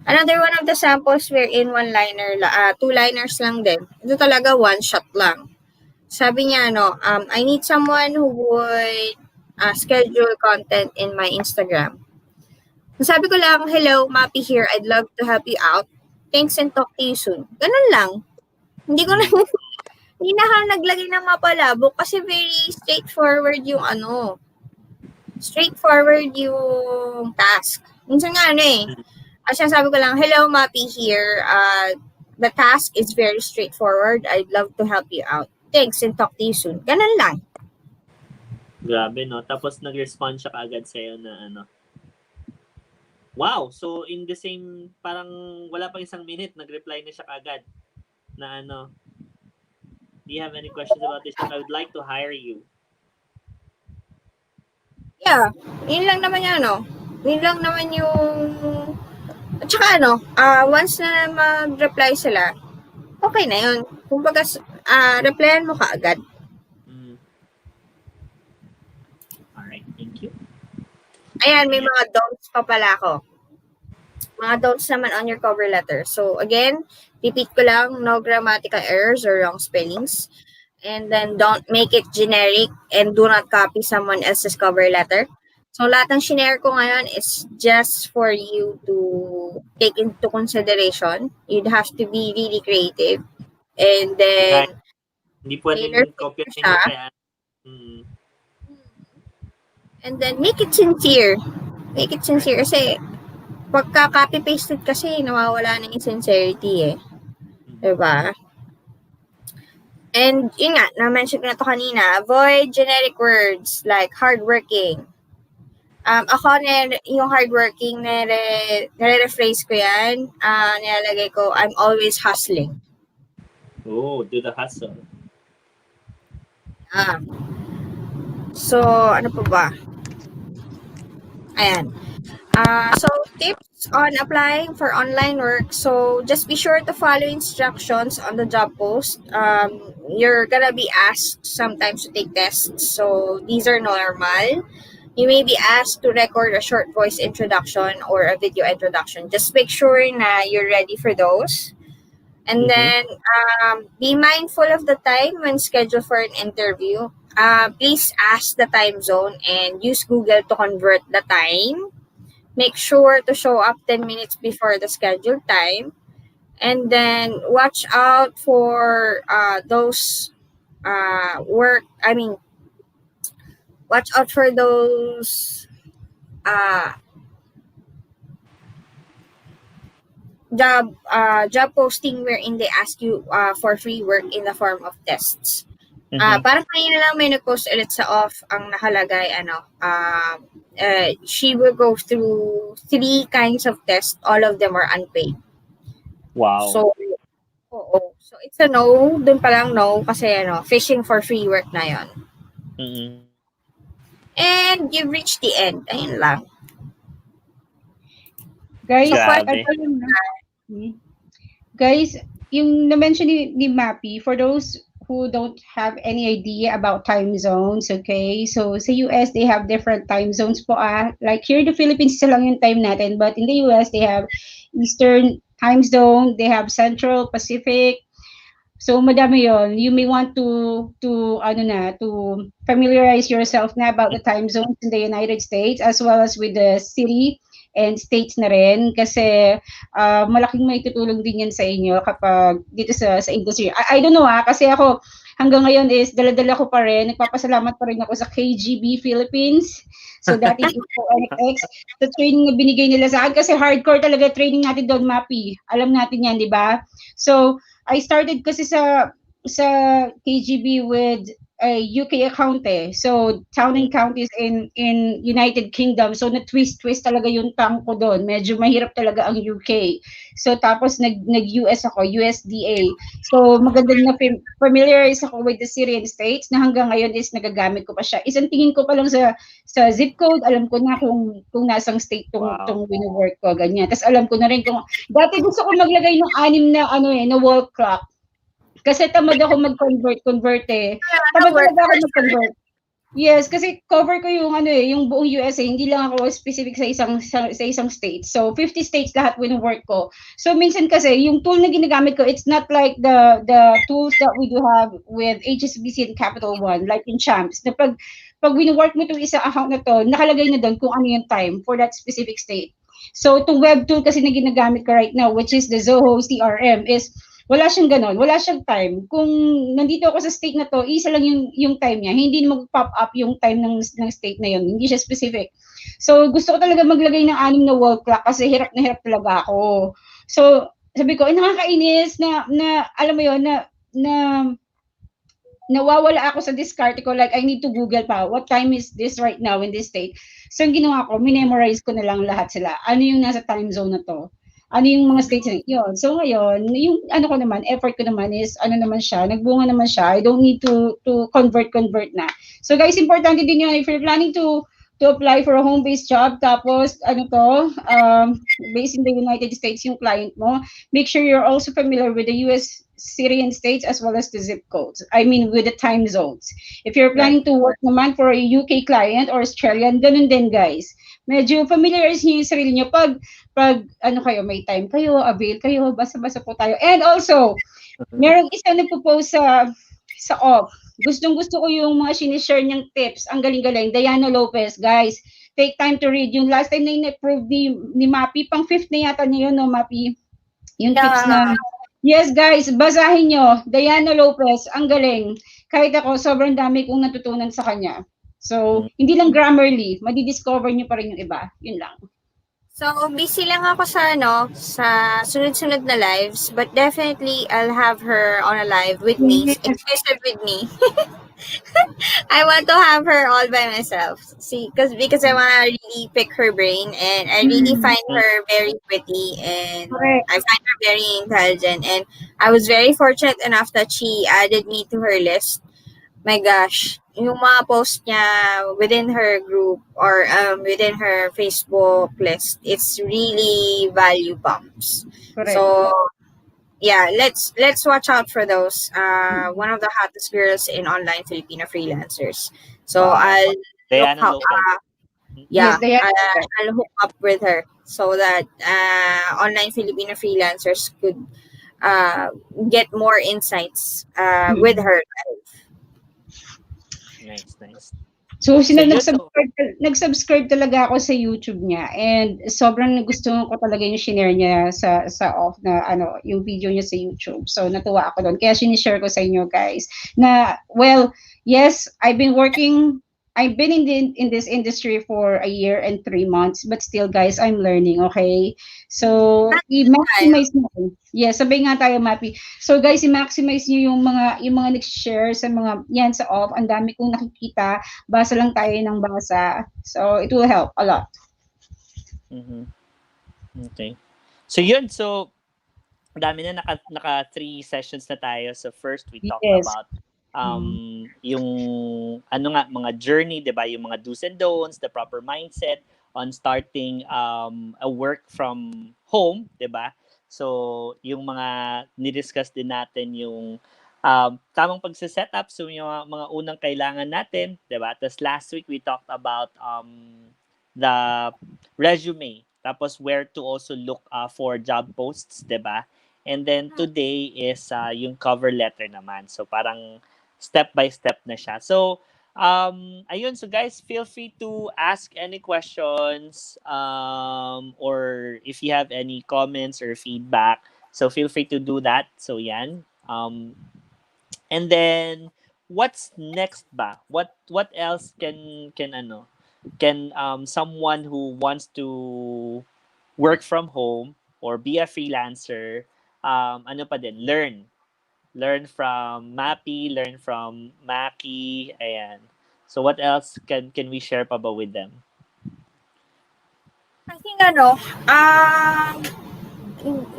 Speaker 3: Another one of the samples wherein one-liner, two-liners lang din. Ito talaga one shot lang. Sabi niya, I need someone who would schedule content in my Instagram. Sabi ko lang, hello, Mappy here. I'd love to help you out. Thanks and talk to you soon. Ganun lang. Hindi na ako naglagay ng mapalabok kasi very straightforward yung straightforward yung task. Minsan nga Kasi sabi ko lang, hello, Mappy here. The task is very straightforward. I'd love to help you out. Thanks and talk to you soon. Ganun lang.
Speaker 2: Grabe, no? Tapos nag-respond siya kaagad sa'yo na Wow! So, in the same, parang wala pang isang minute, nag-reply na siya kaagad na do you have any questions about this? I would like to hire you.
Speaker 3: Yeah. Yun lang naman Yun lang naman yung... At saka once na mag-reply sila, okay na yun. Kumbaga, replyan mo kaagad.
Speaker 2: Alright, thank you.
Speaker 3: Ayan, may mga don'ts pa pala ako. Mga don'ts naman on your cover letter. So, again, repeat ko lang, no grammatical errors or wrong spellings. And then, don't make it generic and do not copy someone else's cover letter. So, lahat ng shinare ko ngayon is just for you to take into consideration. You'd have to be really creative. And then,
Speaker 2: hindi pwedeng copy niyo kaya.
Speaker 3: And then, make it sincere. Make it sincere. Kasi, pagka copy-pasted kasi, nawawala na yung sincerity eh. Diba? And, yun nga, na-mention ko na to kanina, avoid generic words like hardworking. Ako, yung hardworking, nare-rephrase ko yan. Nilalagay ko, I'm always hustling.
Speaker 2: Oh, do the hustle.
Speaker 3: So, ano pa ba? Ayan. So, tips on applying for online work. So, just be sure to follow instructions on the job post. You're gonna be asked sometimes to take tests. So, these are normal. You may be asked to record a short voice introduction or a video introduction. Just make sure na you're ready for those. And then, be mindful of the time when scheduled for an interview. Please ask the time zone and use Google to convert the time. Make sure to show up 10 minutes before the scheduled time. And then, watch out for watch out for those job posting wherein they ask you for free work in the form of tests. Parang kanina lang may nag-post ulit sa off ang nakalagay she will go through 3 kinds of tests. All of them are unpaid.
Speaker 2: Wow.
Speaker 3: So it's a no. Dun pa lang no kasi fishing for free work na yon. And you've reached the end. Ayun lang.
Speaker 1: Guys, yung na-mention ni Mappy, for those who don't have any idea about time zones, okay? So, sa US, they have different time zones po. Like here in the Philippines, isa lang yung time natin. But in the US, they have Eastern time zone, they have Central, Pacific. So, madami yon. You may want to familiarize yourself na about the time zones in the United States as well as with the city and states na rin kasi malaking maitutulong din yan sa inyo kapag dito sa industry. I don't know kasi ako hanggang ngayon is dala-dala ko pa rin, nagpapasalamat pa rin ako sa KGB Philippines. So that is Info NXX. The training na binigay nila sa akin kasi hardcore talaga training natin doon, Mapi. Alam natin yan, di ba? So I started kasi sa KGB with a UK account So town and counties in United Kingdom. So na-twist talaga yung tongue ko doon. Medyo mahirap talaga ang UK. So tapos nag-US ako, USDA. So maganda na familiarize ako with the Syrian states na hanggang ngayon is nagagamit ko pa siya. Isang tingin ko pa lang sa zip code, alam ko na kung nasang state tong wino-work ko, ganyan. Tapos alam ko na rin kung dati gusto ko maglagay ng 6 na wall clock. Kasi tamad ako mag-convert Tamad talaga ako mag-convert. Yes, kasi cover ko yung yung buong USA, hindi lang ako specific sa isang state. So 50 states lahat wino-work ko. So minsan kasi yung tool na ginagamit ko, it's not like the tools that we do have with HSBC and Capital One, like in Champs. Na pag wino-work mo itong isang account na to, nakalagay na doon kung ano yung time for that specific state. So itong web tool kasi na ginagamit ko right now, which is the Zoho CRM, is wala siyang ganon, wala siyang time. Kung nandito ako sa state na to, isa lang yung time niya. Hindi mag-pop up yung time ng state na yun. Hindi siya specific. So, gusto ko talaga maglagay ng 6 na wall clock kasi hirap na hirap talaga ako. So, sabi ko, nakakainis na alam mo yun, na nawawala ako sa discard ko. Like, I need to Google pa, what time is this right now in this state? So, yung ginawa ko, minemorize ko na lang lahat sila. Ano yung nasa time zone na to? Ano yung mga states na yun. So ngayon, yung effort ko naman is, naman siya, nagbunga naman siya. I don't need to convert na. So guys, importante din yun, if you're planning to apply for a home-based job, tapos, based in the United States yung client mo, make sure you're also familiar with the US Syrian states as well as the zip codes. I mean, with the time zones. If you're planning to work naman for a UK client or Australian, ganun din guys. Medyo familiarize niyo yung sarili niyo pag kayo, may time kayo, avail kayo, basa-basa po tayo. And also, merong isa nagpo-post sa off. Gustong-gusto ko yung mga sinishare niyang tips. Ang galing-galing. Diana Lopez, guys. Take time to read. Yung last time na in-approve ni Mapi, pang 5th na yata niya yun, no, Mapi? Yung tips na, yes, guys, basahin nyo. Diana Lopez, ang galing. Kahit ako, sobrang dami kong natutunan sa kanya. So, hindi lang Grammarly, madidiscover nyo pa rin yung iba. Yun lang.
Speaker 3: So, busy lang ako sa sunod-sunod na lives, but definitely I'll have her on a live with me, exclusive with me. I want to have her all by myself. See, because I want to really pick her brain, and I really find her very pretty, and I find her very intelligent, and I was very fortunate enough that she added me to her list. My gosh, yung mga post niya within her group or within her Facebook list, it's really value bumps. Correct. So yeah, let's watch out for those. One of the hottest girls in online Filipino freelancers. So I'll hook up with her so that online Filipino freelancers could get more insights with her.
Speaker 2: Nice.
Speaker 1: So, nag-subscribe talaga ako sa YouTube niya, and sobrang gusto ko talaga yung shinare niya sa off na yung video niya sa YouTube. So, natuwa ako doon. Kaya sinishare ko sa inyo guys na, well, yes, I've been in this industry for a year and 3 months, but still guys, I'm learning, okay? So, i-maximize mo. Yes, sabay nga tayo, Mapi. So guys, i-maximize niyo yung mga nag-share sa mga yan sa off. Ang dami kong nakikita. Basa lang tayo ng basa. So, it will help a lot.
Speaker 2: Okay. So yun, dami na naka 3 sessions na tayo. So first, we talked about yung mga journey, 'di ba? Yung mga do's and don'ts, the proper mindset on starting a work from home, 'di ba? So, yung mga ni-discuss din natin yung tamang pagse-set up, so yung mga unang kailangan natin, 'di ba? Tapos last week we talked about the resume, tapos where to also look for job posts, 'di ba? And then today is yung cover letter naman. So parang step by step na siya. So Ayun, so guys, feel free to ask any questions, or if you have any comments or feedback, so feel free to do that. So yan. And then what's next ba? What else can someone who wants to work from home or be a freelancer, ano pa din, learn from Mappy, learn from Maki, ayan. So what else can we share pa ba with them?
Speaker 3: I think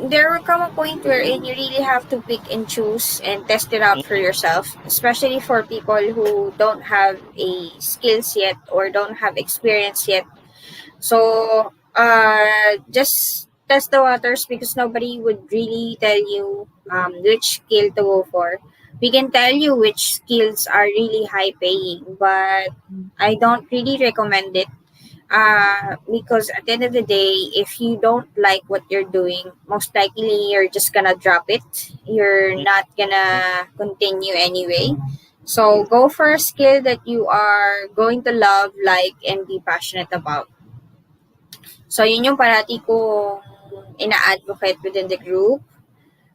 Speaker 3: there will come a point wherein you really have to pick and choose and test it out for yourself, especially for people who don't have a skills yet or don't have experience yet. So just test the waters because nobody would really tell you which skill to go for. We can tell you which skills are really high paying, but I don't really recommend it because at the end of the day, if you don't like what you're doing, most likely you're just gonna drop it. You're not gonna continue anyway. So go for a skill that you are going to love, like, and be passionate about. So yun yung parati kong ina-advocate within the group.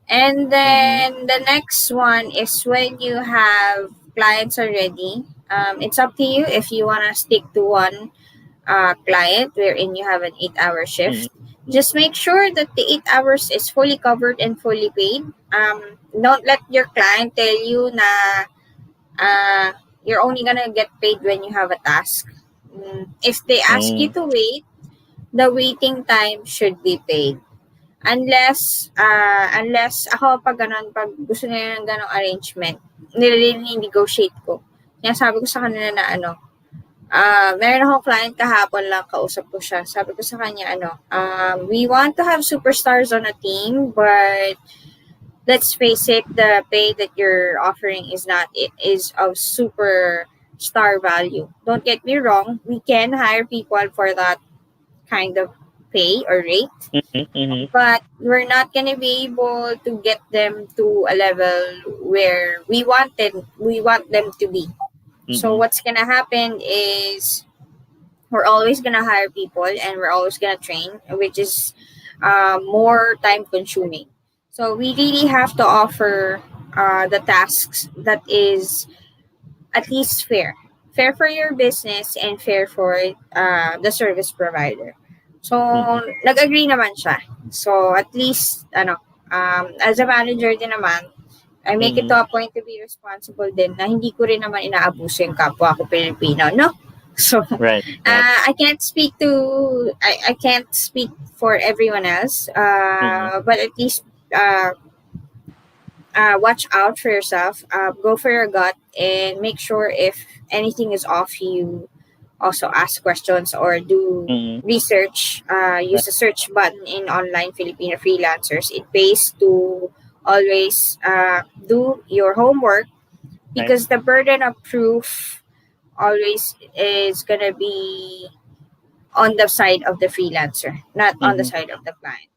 Speaker 3: And then the next one is when you have clients already. It's up to you if you want to stick to one client wherein you have an 8-hour shift. Just make sure that the 8 hours is fully covered and fully paid. Don't let your client tell you na you're only gonna get paid when you have a task. If they ask you to wait, the waiting time should be paid. Unless ako pag gusto nila ng ganong arrangement, nire-negotiate ko. Kaya sabi ko sa kanila na meron akong client kahapon lang, kausap ko siya. Sabi ko sa kanya, we want to have superstars on a team, but let's face it, the pay that you're offering is of superstar value. Don't get me wrong, we can hire people for that kind of pay or rate, but we're not gonna be able to get them to a level where we want them to be. So what's gonna happen is we're always gonna hire people and we're always gonna train, which is more time consuming. So we really have to offer the tasks that is at least fair for your business and fair for the service provider. So nag-agree naman siya. So at least as a manager din naman, I make it to a point to be responsible din na hindi ko rin naman inaabuso yung kapwa ko Pilipino, no? So
Speaker 2: Right.
Speaker 3: I can't speak for everyone else, but at least watch out for yourself. Go for your gut and make sure if anything is off, you also ask questions or do research. Use the search button in online Filipino freelancers. It pays to always do your homework because the burden of proof always is gonna be on the side of the freelancer, not on the side of the client.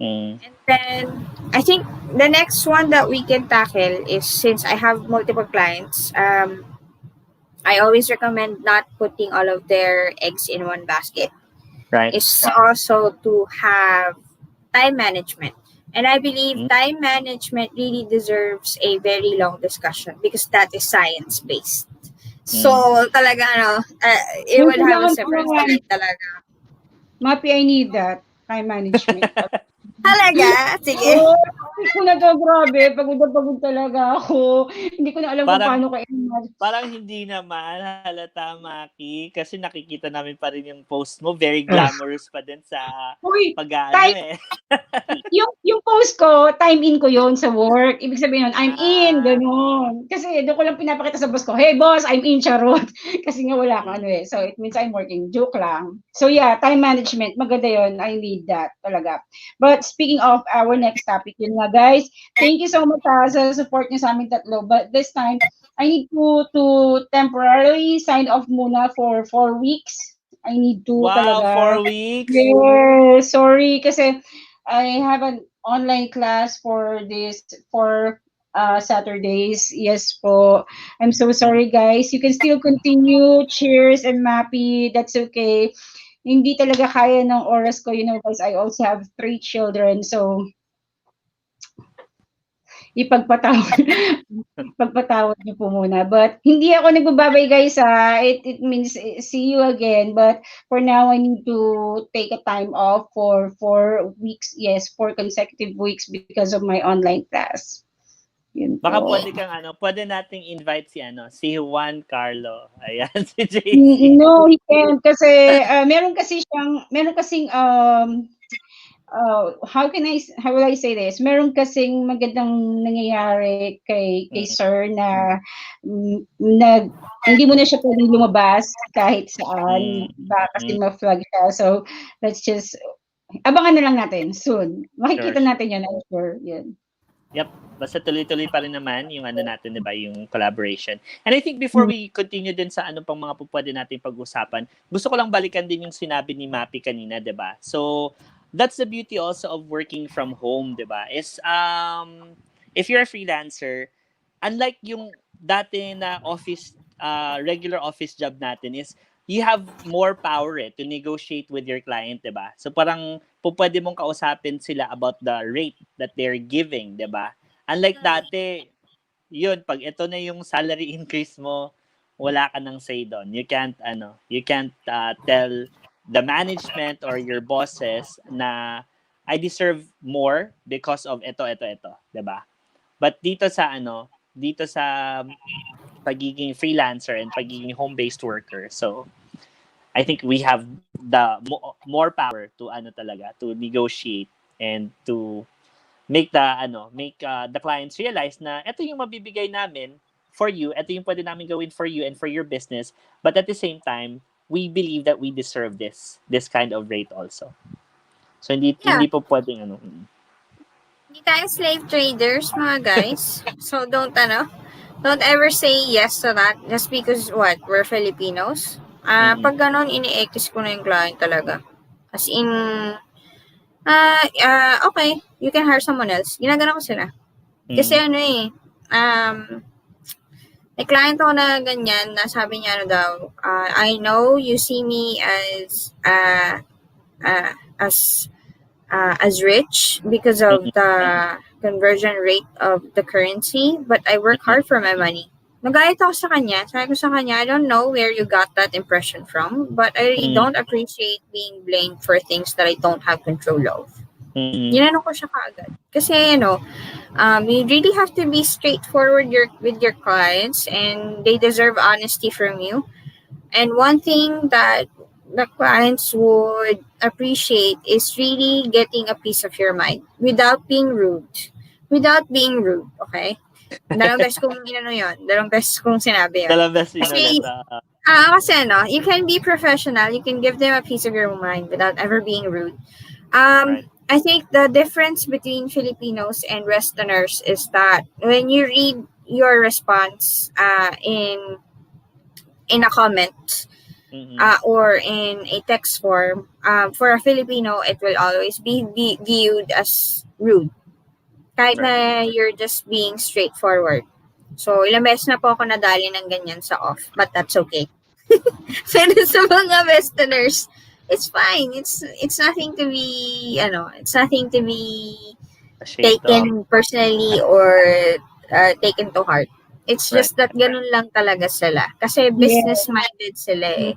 Speaker 3: And then I think the next one that we can tackle is, since I have multiple clients, I always recommend not putting all of their eggs in one basket.
Speaker 2: Right.
Speaker 3: It's also to have time management. And I believe time management really deserves a very long discussion because that is science-based. So, talaga, it would have a separate slide talaga.
Speaker 1: Mappy, I need that. Time management.
Speaker 3: Talaga? Sige.
Speaker 1: Hindi ko na to, grabe. Pagod na pagod talaga ako. Hindi ko na alam kung paano ko i-manage.
Speaker 2: Parang hindi naman halata, Maki, kasi nakikita namin pa rin yung post mo. Very glamorous pa din sa pag-ano
Speaker 1: yung post ko, time in ko yon sa work. Ibig sabihin nun, I'm in, gano'n. Kasi doon ko lang pinapakita sa boss ko, hey boss, I'm in, charot. Kasi nga wala ka So it means I'm working. Joke lang. So yeah, time management, maganda yon. I need that talaga. But speaking of our next topic, yun nga guys, thank you so much sa support niyo sa amin tatlo. But this time, I need to temporarily sign off muna for 4 weeks. I need to talaga.
Speaker 2: 4 weeks?
Speaker 1: Yeah, sorry kasi I have an online class for Saturdays. Yes po. I'm so sorry, guys. You can still continue. Cheers and Mappy. That's okay. Hindi talaga kaya ng oras ko, guys. I also have 3 children. So, ipagpatawad pagpatawad niyo po muna. But hindi ako nagbababay, guys, it means see you again. But for now, I need to take a time off for 4 weeks. Yes, 4 consecutive weeks because of my online class. Yun
Speaker 2: Baka
Speaker 1: po.
Speaker 2: pwede nating invite si Juan Carlo. Ayan, si JC.
Speaker 1: No, he can't kasi meron kasing how will I say this? Meron kasing magandang nangyayari kay sir na hindi mo na siya pwedeng lumabas kahit saan, baka kasi ma-flag siya. So let's just abangan na lang natin soon. Makikita natin 'yan, I'm sure. Yan.
Speaker 2: Yep. Basta tuloy-tuloy pa rin naman yung natin, diba, yung collaboration. And I think before we continue din sa pang mga pwede natin pag-usapan, gusto ko lang balikan din yung sinabi ni Mappy kanina, diba? So, that's the beauty also of working from home, diba? Is, if you're a freelancer, unlike yung dati na office, regular office job natin is, you have more power to negotiate with your client, diba? So parang pwede mong kausapin sila about the rate that they're giving, diba? Unlike dati, yun, pag ito na yung salary increase mo, wala ka nang say doon. You can't tell the management or your bosses na I deserve more because of ito, diba? But dito sa pagiging freelancer and pagiging home-based worker, so I think we have the more power to to negotiate and to make the clients realize na ito yung mabibigay namin for you, ito yung pwede namin gawin for you and for your business, but at the same time we believe that we deserve this kind of rate also. So hindi po pwedeng
Speaker 3: Hindi tayo slave traders, mga guys. So don't ever say yes to that just because we're Filipinos. Pag ganon, ini-ekis ko na yung client talaga. As in, okay, you can hire someone else. Ginagana ko sila. Kasi may client ako na ganyan, na sabi niya daw, I know you see me as rich because of the conversion rate of the currency, but I work hard for my money. Nagalit ako sa kanya. Sabi ko sa kanya, I don't know where you got that impression from, but I really don't appreciate being blamed for things that I don't have control of. Ginano ko siya kaagad. Kasi, you really have to be straightforward with your clients, and they deserve honesty from you. And one thing that the clients would appreciate is really getting a piece of your mind without being rude. Okay? Dalawang beses kong sinabi yun.
Speaker 2: Dalawang beses
Speaker 3: Kasi, you can be professional, you can give them a piece of your mind without ever being rude.
Speaker 2: Right.
Speaker 3: I think the difference between Filipinos and Westerners is that when you read your response in a comment or in a text form, for a Filipino, it will always be viewed as rude. Kahit na you're just being straightforward. So, ilang beses na po ako nadali ng ganyan sa off, but that's okay. Pero sa mga Westerners, it's fine. It's nothing to be, taken personally or taken to heart. It's just that ganun lang talaga sila. Kasi business-minded sila eh.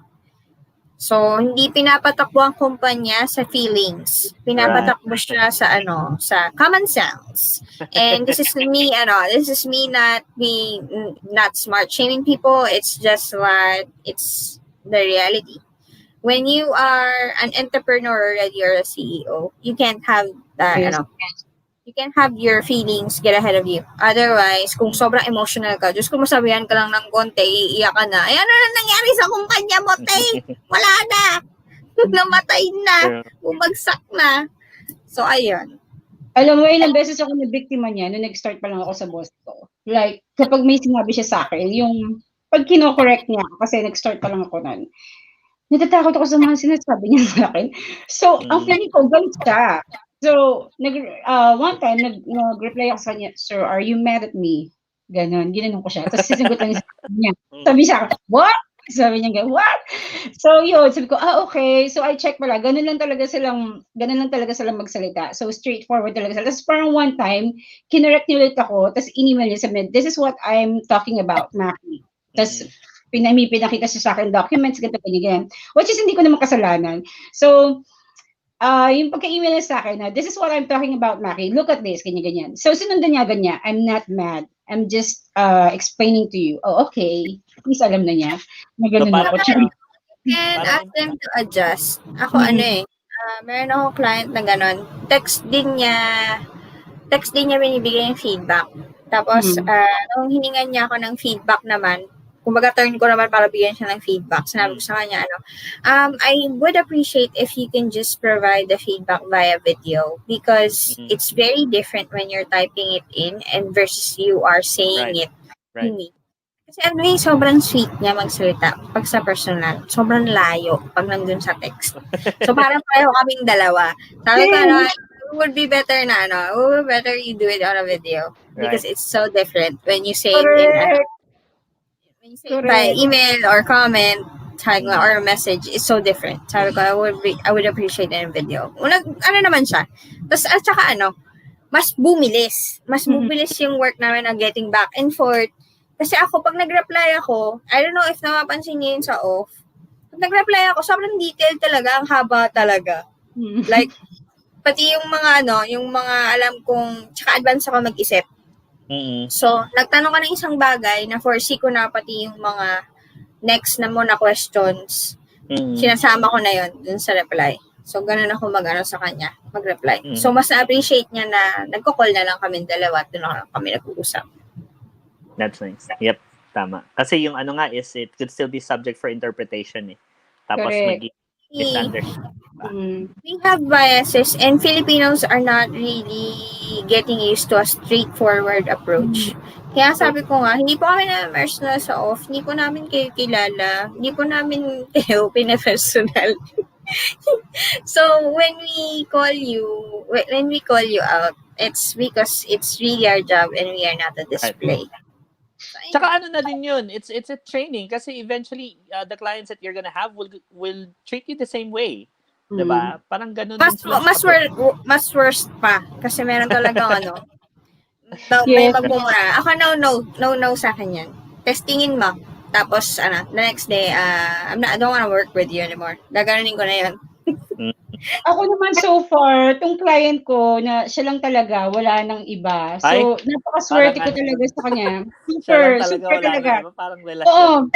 Speaker 3: So, hindi pinapatakbo ang kumpanya sa feelings. Pinapatakbo siya sa common sense. And this is me not smart shaming people. It's just it's the reality. When you are an entrepreneur already or a CEO, you can't have you can't have your feelings get ahead of you. Otherwise, kung sobrang emotional ka, Diyos ko, masabihan ka lang ng konti, iiyak ka na. Ay, ano na nangyari sa kumpanya mo, te? Wala na. Namatay na. Bumagsak na. So, ayun.
Speaker 1: Alam mo, ilang beses ako nabiktima niya nung nag-start pa lang ako sa boss ko. Like, kapag may sinabi siya sa akin, yung pag kino-correct niya, kasi nag-start pa lang ako nun, natatakot ako sa mga sinasabi niya sa akin. So, ang feeling ko, galit siya. So, one time, nag-reply ako sa kanya, "Sir, are you mad at me?" Gano'n, ginano'n ko siya. Tapos sinagot lang niya. Sabi niya, "What?" Sabi niya, "What?" So, yun, sabi ko, okay. So, I check pala. Ganun lang talaga silang magsalita. So, straightforward talaga sila. Tapos parang one time, kinorek niya ulit ako, tapos in-email niya, sabi, "This is what I'm talking about, Maki." Tapos, pinakita siya sa akin documents, ganyan. Which is, hindi ko naman kasalanan. So, yung pagka-email niya sa akin na, "This is what I'm talking about, Maki. Look at this," ganyan. So, sinundan niya agad niya, "I'm not mad. I'm just explaining to you." Oh, okay. Please alam na niya. Na ganun
Speaker 2: So,
Speaker 1: ako.
Speaker 2: parang,
Speaker 3: Can
Speaker 2: Parang-
Speaker 3: ask them to adjust. Ako meron akong client na gano'n. Text din niya binibigay yung feedback. Tapos, nung hiningan niya ako ng feedback naman, kumbaga turn ko naman para bigyan siya ng feedback. Sinabi ko sa kanya, I would appreciate if you can just provide the feedback via video because it's very different when you're typing it in and versus you are saying it to me. Kasi sobrang sweet niya magsalita pag sa personal. Sobrang layo pag nandun sa text. So, parang pareho kaming dalawa. Sabi ko, it would be better you do it on a video because it's so different when you say it by email or comment or message. It's so different. Sabi ko, I would appreciate it in video. Naman siya. Tapos, at saka mas bumilis. Mas bumilis yung work namin na getting back and forth. Kasi ako, pag nag-reply ako, I don't know if napapansin niyo yun sa off. Pag nag-reply ako, sobrang detailed talaga, ang haba talaga. Like, pati yung mga alam kong, tsaka advance ako mag-isip. So, nagtanong ka ng isang bagay na foresee ko na pati yung mga next na muna questions. Sinasama ko na yun dun sa reply. So, ganun ako sa kanya, mag-reply. So, mas na-appreciate niya na nagko-call na lang kami dalawa at doon na kami nag-uusap.
Speaker 2: That's nice. Yep, tama. Kasi yung is it could still be subject for interpretation eh. Tapos misunderstand.
Speaker 3: We have biases and Filipinos are not really getting used to a straightforward approach. Kaya sabi ko nga, hindi po kami na-immerse na sa off, hindi po namin kayo kilala, hindi po namin kayo pina-personal. So when we call you out, it's because it's really our job and we are not a display.
Speaker 2: Tsaka na din yun, it's a training kasi eventually the clients that you're gonna have will treat you the same way. Diba? Parang ganun din sila.
Speaker 3: Mas worst pa kasi meron talagang may magmumura. Ako no sa akin yan. Testingin mo. Tapos the next day, I don't wanna work with you anymore. Gaganunin ko na yun.
Speaker 1: Ako naman so far, tong client ko na siya lang talaga, wala nang iba. So, napakaswerte ko talaga sa kanya. Super talaga.
Speaker 2: Parang relasyon.
Speaker 1: Oo.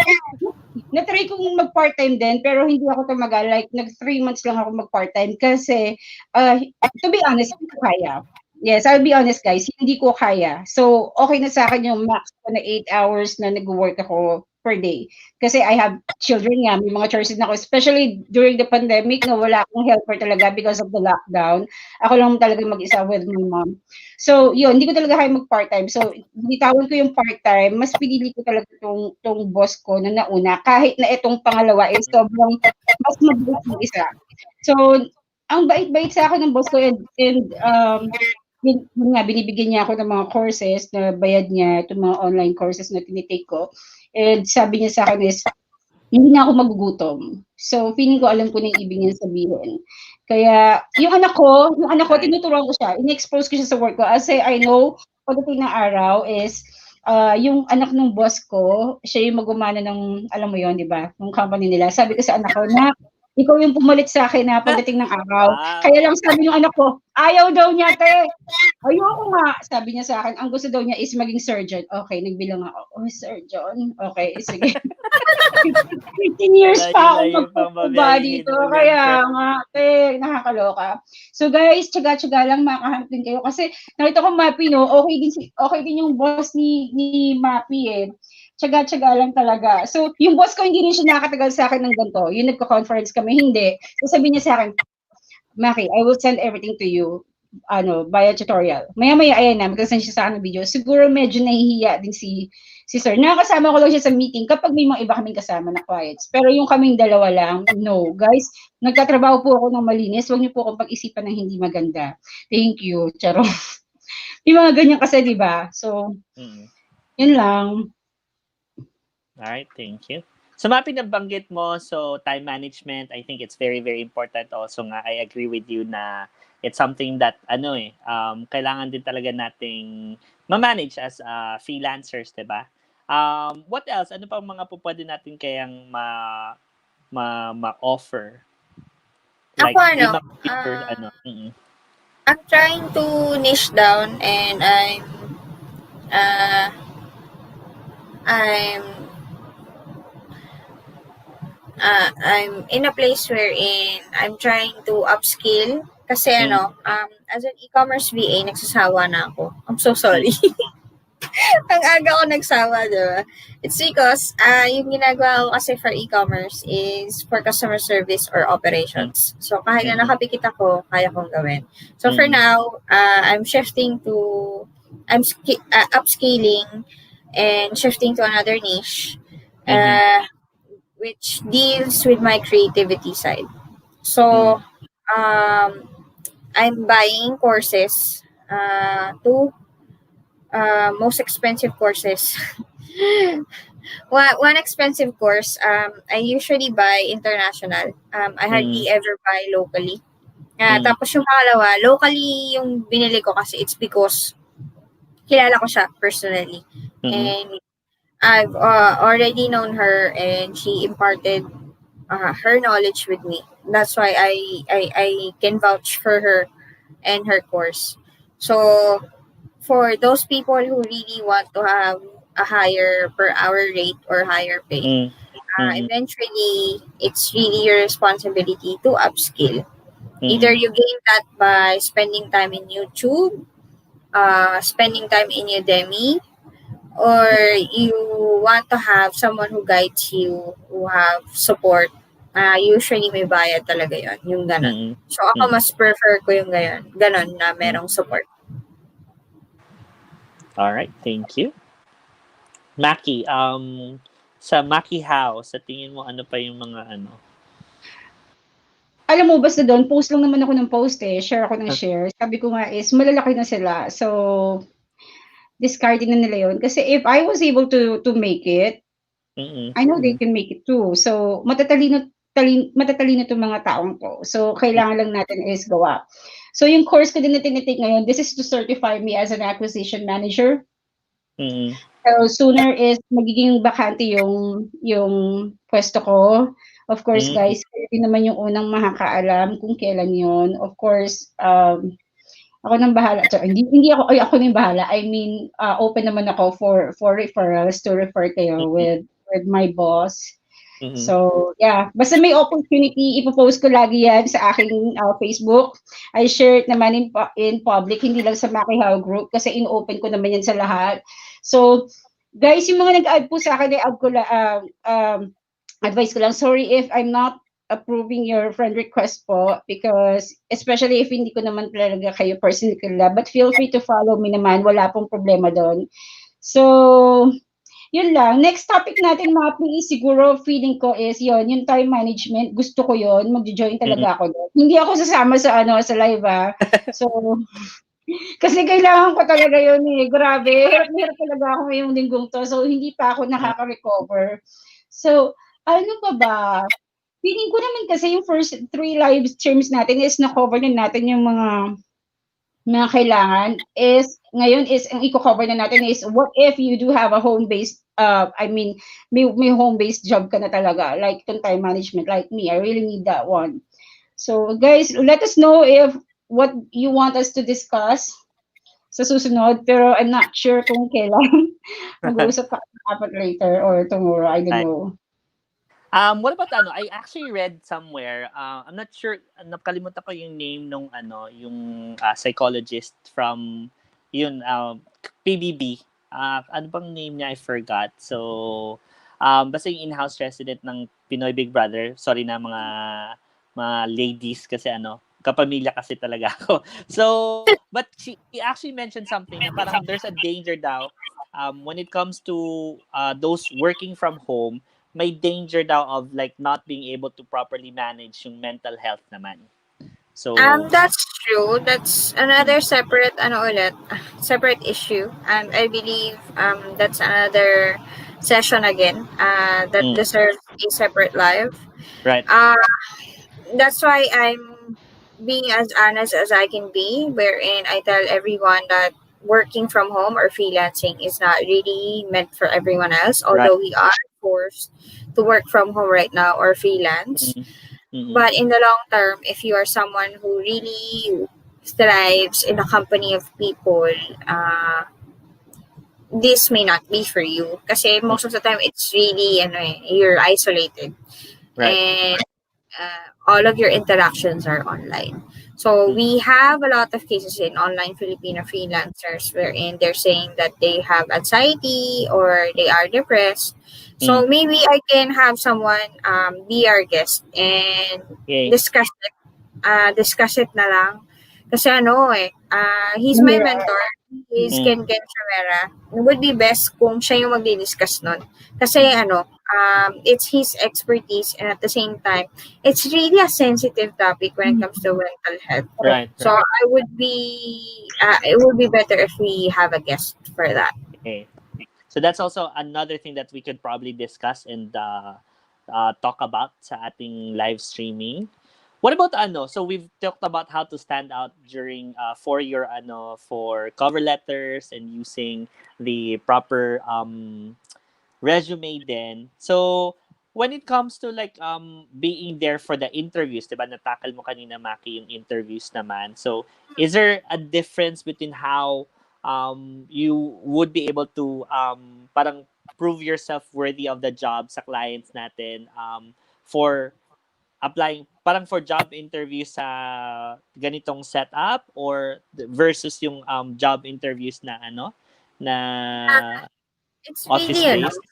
Speaker 1: Na-try kong mag-part-time din, pero hindi ako tumagal. Like, 3 months lang ako mag-part-time kasi, to be honest, hindi ko kaya. Yes, I'll be honest guys, hindi ko kaya. So, okay na sa akin yung max ko na 8 hours na nag-work ako per day. Kasi I have children nga, may mga chores na ako, especially during the pandemic, wala akong helper talaga because of the lockdown. Ako lang talaga mag-isa with my mom. So, yun, hindi ko talaga kaya mag-part-time. So, bitawan ko yung part-time, mas pinili ko talaga tong boss ko na nauna, kahit na itong pangalawa is sobrang mas mabilis yung isa. So, ang bait-bait sa akin ng boss ko and binibigyan niya ako ng mga courses na bayad niya, itong mga online courses na tinitake ko. And sabi niya sa akin is, hindi na ako magugutom. So, feeling ko alam ko na yung ibig niya sabihin. Kaya, yung anak ko, tinuturuan ko siya, in-expose ko siya sa work ko. Kasi I know, pagdating na araw is, yung anak ng boss ko, siya yung magumana ng, alam mo yon, di ba? Ng company nila. Sabi ko sa anak ko na, ikaw yung pumalit sa akin na pagdating ng araw. Kaya lang sabi ng anak ko, ayaw daw niya, te. Ayoko nga. Sabi niya sa akin, ang gusto daw niya is maging surgeon. Okay, nagbilang ako. Oh, surgeon? Okay, sige. 15 years pa ako magpupuba dito. Kaya nga, te, nakakaloka. So guys, tsaga-tsaga lang makahanap din kayo. Kasi nakita ko Mapi, okay din yung boss ni Mapi eh. Tsaga-tsaga lang talaga. So, yung boss ko, hindi rin siya nakatagal sa akin ng ganito. Yung nagko-conference kami, hindi. So, sabi niya sa akin, Maki, I will send everything to you. via tutorial. Maya-maya, ayan na, magkasend siya sa akin ng video. Siguro medyo nahihiya din si Sir. Nakakasama ko lang siya sa meeting kapag may mga iba kaming kasama na clients. Pero yung kaming dalawa lang, no. Guys, nagtatrabaho po ako ng malinis. Huwag niyo po akong pag-isipan ng hindi maganda. Thank you. Charo. Yung mga ganyan kasi, di ba? So, yun lang.
Speaker 2: Alright, thank you. So, mga pinabanggit mo, so time management, I think it's very, very important also nga. I agree with you na it's something that, kailangan din talaga nating ma-manage as freelancers, diba? What else? Ano pang mga po pwede natin kayang ma-offer? Like,
Speaker 3: Ako, I'm trying to niche down and I'm in a place wherein I'm trying to upskill kasi as an e-commerce VA, nagsasawa na ako. I'm so sorry. Ang aga ko nagsawa, diba? It's because yung ginagawa ko kasi for e-commerce is for customer service or operations. So kahit na nakapikit ako, kaya kong gawin. So for now, I'm upscaling and shifting to another niche. Which deals with my creativity side. So, I'm buying courses, two most expensive courses. One expensive course, I usually buy international. I hardly ever buy locally. Tapos yung pangalawa, locally yung binili ko kasi it's because kilala ko siya personally. And I've already known her and she imparted her knowledge with me. That's why I can vouch for her and her course. So for those people who really want to have a higher per hour rate or higher pay, eventually it's really your responsibility to upskill. Either you gain that by spending time in YouTube, spending time in Udemy, or you want to have someone who guides you, who have support. Usually may bayad talaga yon, yung ganon. So ako mas prefer ko yung ganon na merong support.
Speaker 2: Alright, thank you. Maki, sa Maki House, sa tingin mo ano pa yung mga
Speaker 1: Alam mo, basta doon, post lang naman ako ng post share ako ng share. Sabi ko nga is, malalaki na sila. So, discarding na nila yun. Kasi if I was able to make it, I know they can make it too. So, matatalino itong mga taong to. So, kailangan lang natin is gawa. So, yung course ko din na tinitake ngayon, this is to certify me as an acquisition manager. So, sooner is magiging bakante yung pwesto ko. Of course, guys, kayo din naman yung unang makakaalam kung kailan yun. Of course, ako nang bahala. So, hindi ako nang bahala. I mean, open naman ako for referrals to refer kayo with my boss. So, yeah. Basta may opportunity, ipopost ko lagi yan sa aking Facebook. I share it naman in public, hindi lang sa Makihaw group kasi in-open ko naman yan sa lahat. So, guys, yung mga nag-add po sa akin, advice ko lang, sorry if I'm not approving your friend request po because especially if hindi ko naman talaga kayo personally kilala, but feel free to follow me naman, wala pong problema doon. So, yun lang. Next topic natin, Mapi, siguro feeling ko is yung time management. Gusto ko yun. Mag-join talaga ako doon. Hindi ako sasama sa live So, kasi kailangan ko talaga yun Grabe. Hirap talaga ako ngayong linggong to. So, hindi pa ako nakaka-recover. So, ano pa ba? Feeling ko naman kasi yung first 3 live streams natin is na-cover na natin yung mga kailangan is ngayon is ang i-cover na natin is what if you do have a home-based may home-based job ka na talaga like time management like me. I really need that one. So guys, let us know if what you want us to discuss sa susunod pero I'm not sure kung kailan. Mag-uusap ka later or tomorrow. I don't know.
Speaker 2: What about I actually read somewhere, I'm not sure, nakalimutan ko yung name nung yung psychologist from PBB. Ano bang name niya? I forgot. So, basta yung in-house resident ng Pinoy Big Brother. Sorry na mga ladies kasi kapamilya kasi talaga ako. So, but she actually mentioned something na parang there's a danger daw when it comes to those working from home, may danger daw of like not being able to properly manage yung mental health naman. So,
Speaker 3: That's true. That's another separate separate issue. And I believe that's another session again that deserves a separate live.
Speaker 2: right.
Speaker 3: That's why I'm being as honest as I can be, wherein I tell everyone that working from home or freelancing is not really meant for everyone else, although we are forced to work from home right now or freelance. But in the long term, if you are someone who really thrives in a company of people, this may not be for you. Kasi most of the time, it's really, you're isolated.
Speaker 2: Right.
Speaker 3: And all of your interactions are online. So we have a lot of cases in online Filipino freelancers wherein they're saying that they have anxiety or they are depressed. So maybe I can have someone be our guest and
Speaker 2: Yay.
Speaker 3: discuss it na lang. Kasi he's my mentor. He's Ken Chavera. It would be best kung siya yung magdi-discuss nun. Kasi it's his expertise, and at the same time, it's really a sensitive topic when it comes to mental health.
Speaker 2: Right.
Speaker 3: So it would be better if we have a guest for that.
Speaker 2: Okay. So that's also another thing that we could probably discuss and talk about sa ating live streaming. What about so we've talked about how to stand out during for your for cover letters and using the proper resume then. So when it comes to like being there for the interviews, 'di ba? Natakal mo kanina, Maki, yung interviews naman. So is there a difference between how you would be able to parang prove yourself worthy of the job sa clients natin for applying parang for job interviews sa ganitong setup or versus yung job interviews na na
Speaker 3: It's
Speaker 2: office
Speaker 3: really,
Speaker 2: based?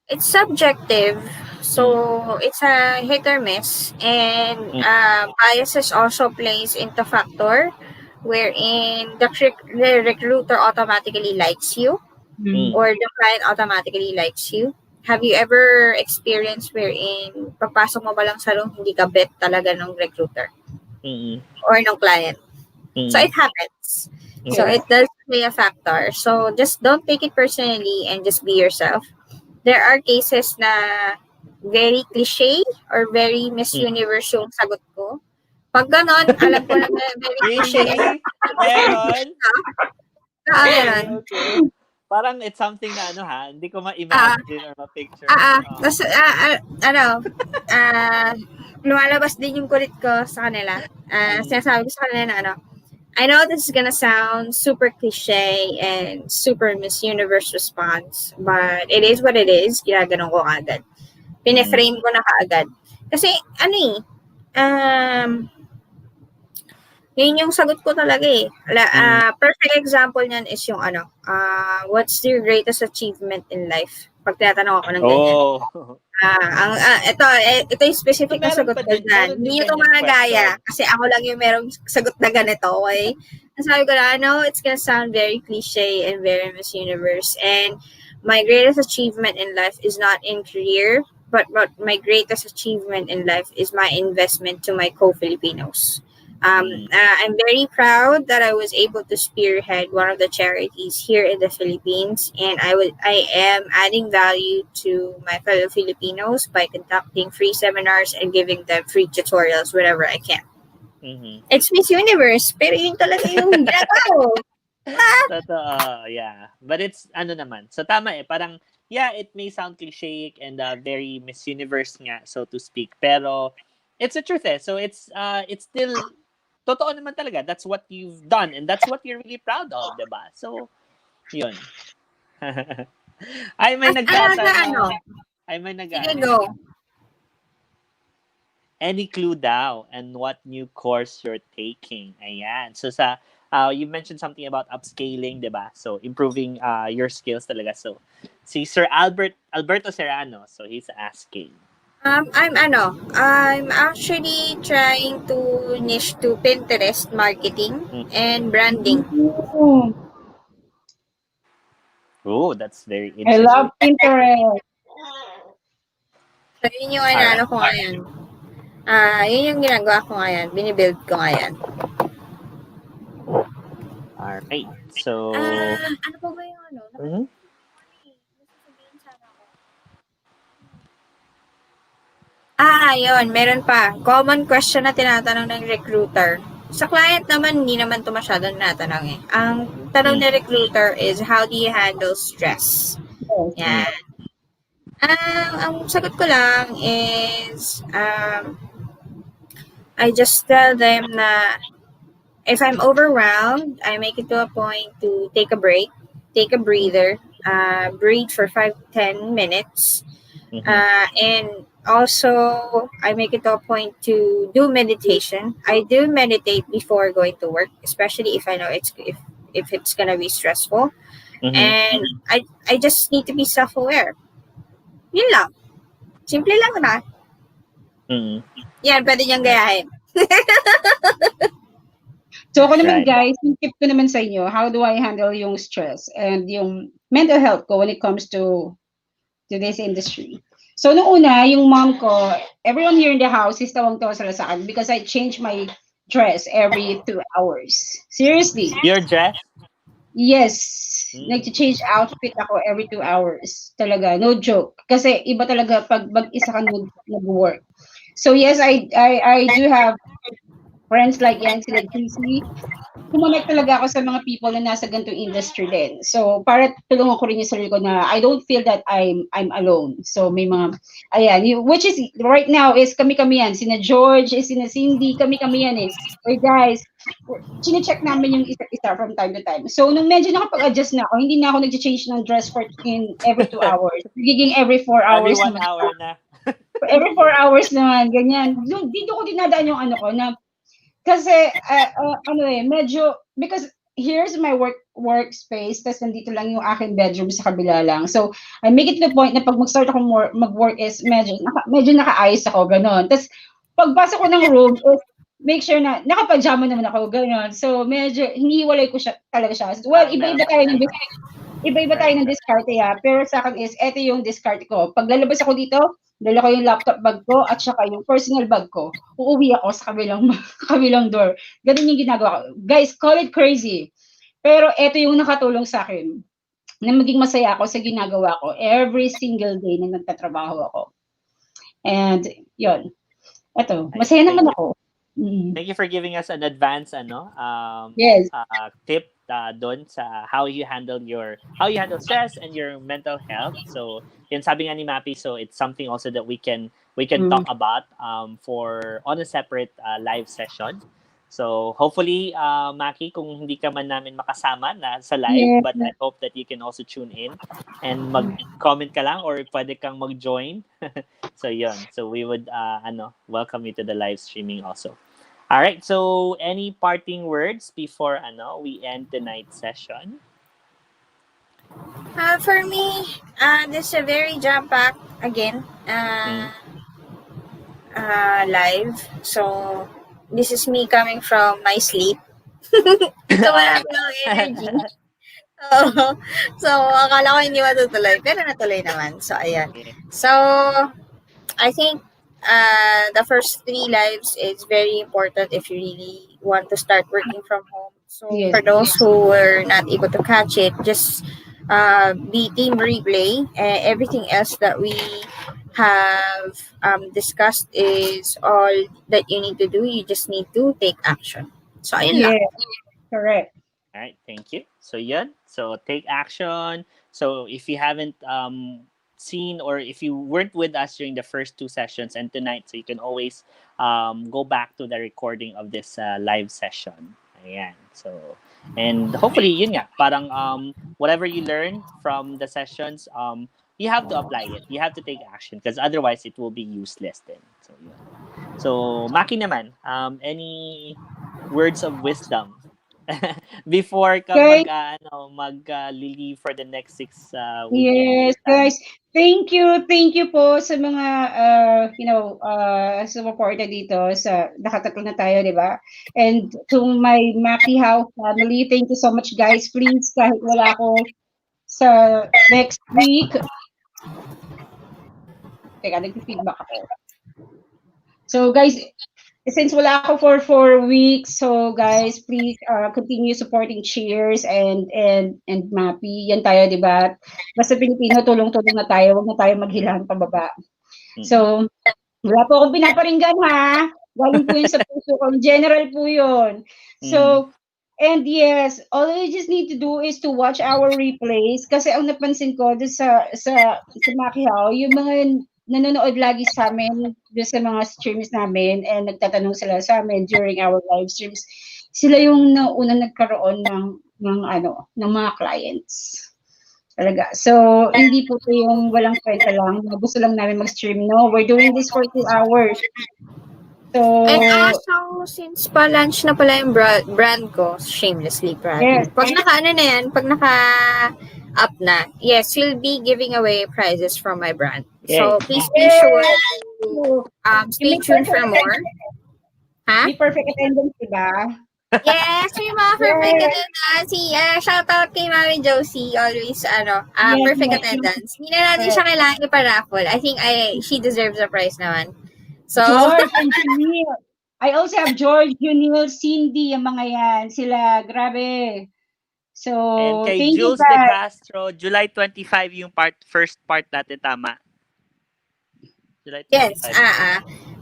Speaker 3: it's subjective. So it's a hit or miss. And biases also plays into factor wherein the recruiter automatically likes you or the client automatically likes you. Have you ever experienced wherein papasok mo pa lang sa room, hindi ka bet talaga ng recruiter or ng client? So it happens. So it does play a factor. So just don't take it personally and just be yourself. There are cases na very cliche or very Miss Universe yung sagot ko. Pag ganon, alam ko na very cliche.
Speaker 2: Meron?
Speaker 3: Ganon.
Speaker 2: Okay. Parang it's something na hindi ko ma-imagine or ma-picture.
Speaker 3: Tapos, lumalabas din yung kulit ko sa kanila. Sinasabi ko sa kanila na I know this is gonna sound super cliche and super Miss Universe response, but it is what it is. Ginaganon ko agad. Pineframe ko na kaagad. Kasi, yun yung sagot ko talaga eh. Perfect example niyan is yung what's your greatest achievement in life? Pag tinatanong ako ng ganyan. Ito yung specific na sagot ko dyan. Hindi nyo ito magagaya kasi ako lang yung merong sagot na ganito, okay? Sabi ko na, it's gonna sound very cliche and very Miss Universe. And my greatest achievement in life is not in career, but my greatest achievement in life is my investment to my co-Filipinos. I'm very proud that I was able to spearhead one of the charities here in the Philippines, and I am adding value to my fellow Filipinos by conducting free seminars and giving them free tutorials whenever I can. It's Miss Universe, pero yun talaga yung ginagawa.
Speaker 2: Yeah. But it's naman. So tama parang it may sound cliche and very Miss Universe nga, so to speak, pero it's the truth So it's still totoo naman talaga. That's what you've done and that's what you're really proud of, diba? So, yun. Ay, may nagtatanong.
Speaker 3: Sige, go.
Speaker 2: Any clue daw and what new course you're taking? Ayan. So, you mentioned something about upscaling, diba? So, improving your skills talaga. So, si Sir Alberto Serrano, so he's asking.
Speaker 3: I'm actually trying to niche to Pinterest marketing and branding.
Speaker 1: Oh,
Speaker 2: Oh, that's very
Speaker 1: I love
Speaker 2: interesting.
Speaker 1: Pinterest.
Speaker 3: So, yun yung
Speaker 2: All right.
Speaker 3: ko ngayon. Yun yung ginagawa ko ngayon. Binibuild ko ngayon.
Speaker 2: All right. So,
Speaker 3: Ano po ba yung ano?
Speaker 2: mhm.
Speaker 3: Sabihin sana ako. Yun. Meron pa. Common question na tinatanong ng recruiter. Sa client naman, hindi naman ito masyadong tinatanong eh. Ang tanong ng recruiter is, how do you handle stress?
Speaker 1: Yes.
Speaker 3: Yan. Ang sagot ko lang is, I just tell them na if I'm overwhelmed, I make it to a point to take a break, take a breather, breathe for 5-10 minutes,
Speaker 2: Mhm.
Speaker 3: and also I make it to a point to do meditation. I do meditate before going to work, especially if I know if it's gonna be stressful,
Speaker 2: Mhm.
Speaker 3: and I just need to be self-aware. Yun lang. Simple lang na.
Speaker 2: Mhm.
Speaker 3: Yan, pwede niyang gayahin.
Speaker 1: So ako naman
Speaker 2: Right.
Speaker 1: guys, yung tip ko naman sa inyo, how do I handle yung stress and yung mental health ko when it comes to this industry. So nung una, yung mom ko, everyone here in the house is tawang-tawa sila sa akin because I change my dress every 2 hours. Seriously.
Speaker 2: Your dress?
Speaker 1: Yes.
Speaker 2: Mm.
Speaker 1: Nag-change outfit ako every 2 hours. Talaga, no joke. Kasi iba talaga pag mag-isa ka nag-work. So yes, I do have friends like yan, sila GC. Kumonect talaga ako sa mga people na nasa ganitong industry din. So, para tulungan ko rin yung sarili ko na I don't feel that I'm alone. So, may mga, ayan, which is, right now, is kami-kami yan. Sina George, sina Cindy, kami-kami yan eh. Hey guys, chine-check namin yung isa-isa from time to time. So, nung medyo nakapag-adjust na ako, hindi na ako nag-change ng dress for in every 2 hours. Nagiging every 4
Speaker 2: Every
Speaker 1: hours
Speaker 2: 1
Speaker 1: naman.
Speaker 2: hour na.
Speaker 1: Every 4 hours naman, ganyan. Dito ko dinadaan yung ano ko na kasi medyo because here's my workspace tas nandito lang yung aking bedroom sa kabila lang. So I make it to the point na pag mag-start ako mag-work is medyo nakaayos ako ganon. Tas pagpasok ko ng room is make sure na naka-pajama naman ako ganon. So medyo hiniwalay ko siya talaga siya. Well, iba-iba tayo ng diskarte pero sa akin is eto yung diskarte ko. Pag lalabas ako dito, dala ko yung laptop bag ko at saka yung personal bag ko. Uuwi ako sa kabilang door. Ganun yung ginagawa ko. Guys, call it crazy. Pero eto yung nakatulong sa akin na maging masaya ako sa ginagawa ko every single day na nagtatrabaho ako. And yun. Eto, masaya naman ako. Mm.
Speaker 2: Thank you for giving us an advance
Speaker 1: Yes.
Speaker 2: tip doon sa how you handle stress and your mental health. So, yun sabi nga ni Mappy, so it's something also that we can talk about for on a separate live session. So, hopefully, Maki, kung hindi ka man namin makasama na sa live, but I hope that you can also tune in and mag-comment ka lang or pwede kang mag-join. So, yun. So, we would welcome you to the live streaming also. All right. So, any parting words before we end tonight's session?
Speaker 3: For me, this is a very jam-packed again live. So this is me coming from my sleep. So wala akong energy. So akala ko hindi matutuloy, pero natuloy naman. So ayan. So I think the first 3 lives is very important if you really want to start working from home. So for those who were not able to catch it, just be team replay. Everything else that we have discussed is all that you need to do. You just need to take action. So ayun lang.
Speaker 1: Correct.
Speaker 2: All right, thank you. So yun. So take action. So if you haven't seen or if you weren't with us during the first 2 sessions and tonight, so you can always go back to the recording of this live session. Ayan. So and hopefully yun nga, parang whatever you learn from the sessions, you have to apply it. You have to take action because otherwise it will be useless then. So yun. So Maki naman, any words of wisdom before ka
Speaker 1: Guys,
Speaker 2: leave for the next 6 weeks and
Speaker 1: yes,
Speaker 2: time.
Speaker 1: guys. Thank you po sa mga sumuporta dito sa nakatatlo na tayo, 'di ba? And to my Maki House family, thank you so much guys. Please kahit wala ako sa next week, teka, nag-feedback ako. So guys, since wala ako for 4 weeks, so guys, please continue supporting Cheers and Mappy. Yan tayo, 'di ba? Basta Pilipino, tulong-tulong na tayo, wag na tayo maghilang pababa. So, wala po akong pinaparinggan ha. Galing po yun sa puso ko. General po yun. So, and yes, all you just need to do is to watch our replays kasi ang napansin ko doon sa Macau, yung mga nanonood lagi sa amin doon sa mga streams namin and nagtatanong sila sa amin during our live streams. Sila yung nauna nagkaroon ng mga clients. Talaga. So, hindi po 'to yung walang kwenta lang, na gusto lang namin mag-stream. No, we're doing this for 2 hours. So,
Speaker 3: And also, since pa-launch na pala yung brand ko, Shamelessly Proud.
Speaker 1: yes.
Speaker 3: Pag naka-up na, yes, we'll be giving away prizes from my brand. So, please be sure to stay tuned for more. Ha?
Speaker 1: May perfect attendance, diba?
Speaker 3: Yes, may mga perfect attendance. Shoutout kay Mami Josie. Always, perfect attendance. Hindi na natin siya kailangan ipa-raffle. I think she deserves a prize naman. So,
Speaker 1: George and Junil. I also have George, Junil, Cindy, yung mga yan. Sila, grabe. So,
Speaker 2: and kay
Speaker 1: thank
Speaker 2: Jules
Speaker 1: you
Speaker 2: De
Speaker 1: guys.
Speaker 2: Castro, July 25 yung first part natin, tama? July 25.
Speaker 3: Yes,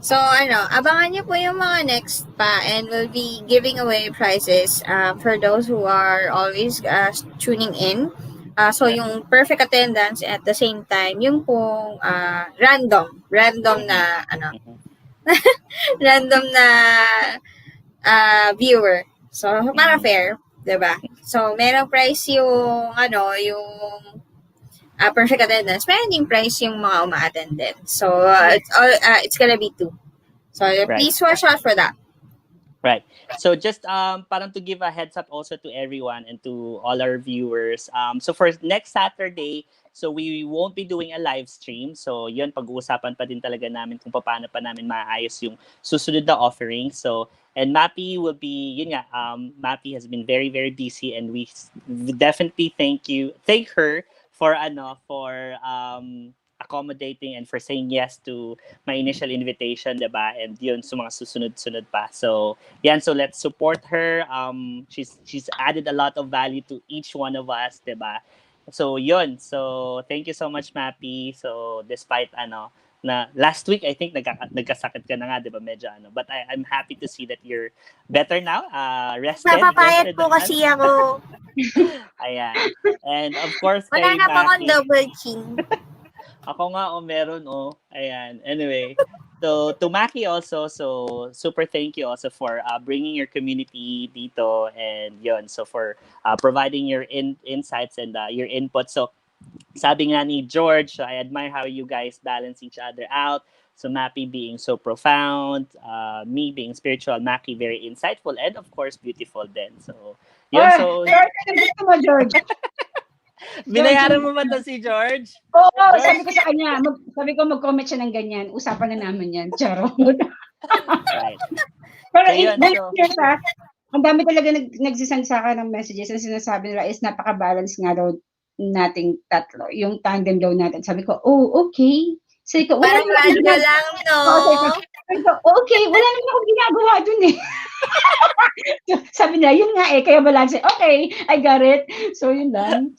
Speaker 3: So, abangan niyo po yung mga next pa and we'll be giving away prizes for those who are always tuning in. So, yung perfect attendance at the same time, yung pong random na, random na viewer. So, para fair, diba? So, merong prize yung, yung perfect attendance. Meron ding prize yung mga uma-attend din. So, it's gonna be 2. So, please watch out for that.
Speaker 2: Right. So just parang to give a heads up also to everyone and to all our viewers. So for next Saturday, so we won't be doing a live stream. So yun, pag-uusapan pa din talaga namin kung paano pa namin maayos yung susunod na offering. So, and Mappy will be, yun nga, Mappy has been very, very busy and we definitely thank her for accommodating and for saying yes to my initial invitation, diba? And yun, sa mga susunod-sunod pa. So, yan, so let's support her. She's added a lot of value to each one of us, diba? So, yun. So, thank you so much, Mappy. So, despite na last week, I think nagkasakit ka na nga, diba? Medyo But I'm happy to see that you're better now. Rested.
Speaker 3: Napapayat po kasi ako.
Speaker 2: Ayan. And of course,
Speaker 3: wala na pa akong double chin.
Speaker 2: Ako nga, meron, Ayan. Anyway, so to Maki also, so super thank you also for bringing your community dito and yun. So for providing your insights and your input. So sabi nga ni George, so I admire how you guys balance each other out. So Mappy being so profound, me being spiritual, Maki very insightful, and of course, beautiful then. So, yun, so...
Speaker 1: George, gusto mo, George?
Speaker 2: Binayaran mo ba to si George?
Speaker 1: Oo, sabi ko sa kanya, mag-comment siya ng ganyan. Usapan na namin yan. Charot.
Speaker 2: Right.
Speaker 1: Pero
Speaker 2: So, yun,
Speaker 1: ang dami talaga nagsisend sa akin ng messages na sinasabi nila is napaka-balance nga daw nating tatlo. Yung tandem daw natin. Sabi ko, okay. Sabi ko,
Speaker 3: parang random lang, no?
Speaker 1: Sabi ko, okay, wala naman akong ginagawa dun eh. Sabi nila, yun nga kaya balance. Okay, I got it. So, yun lang.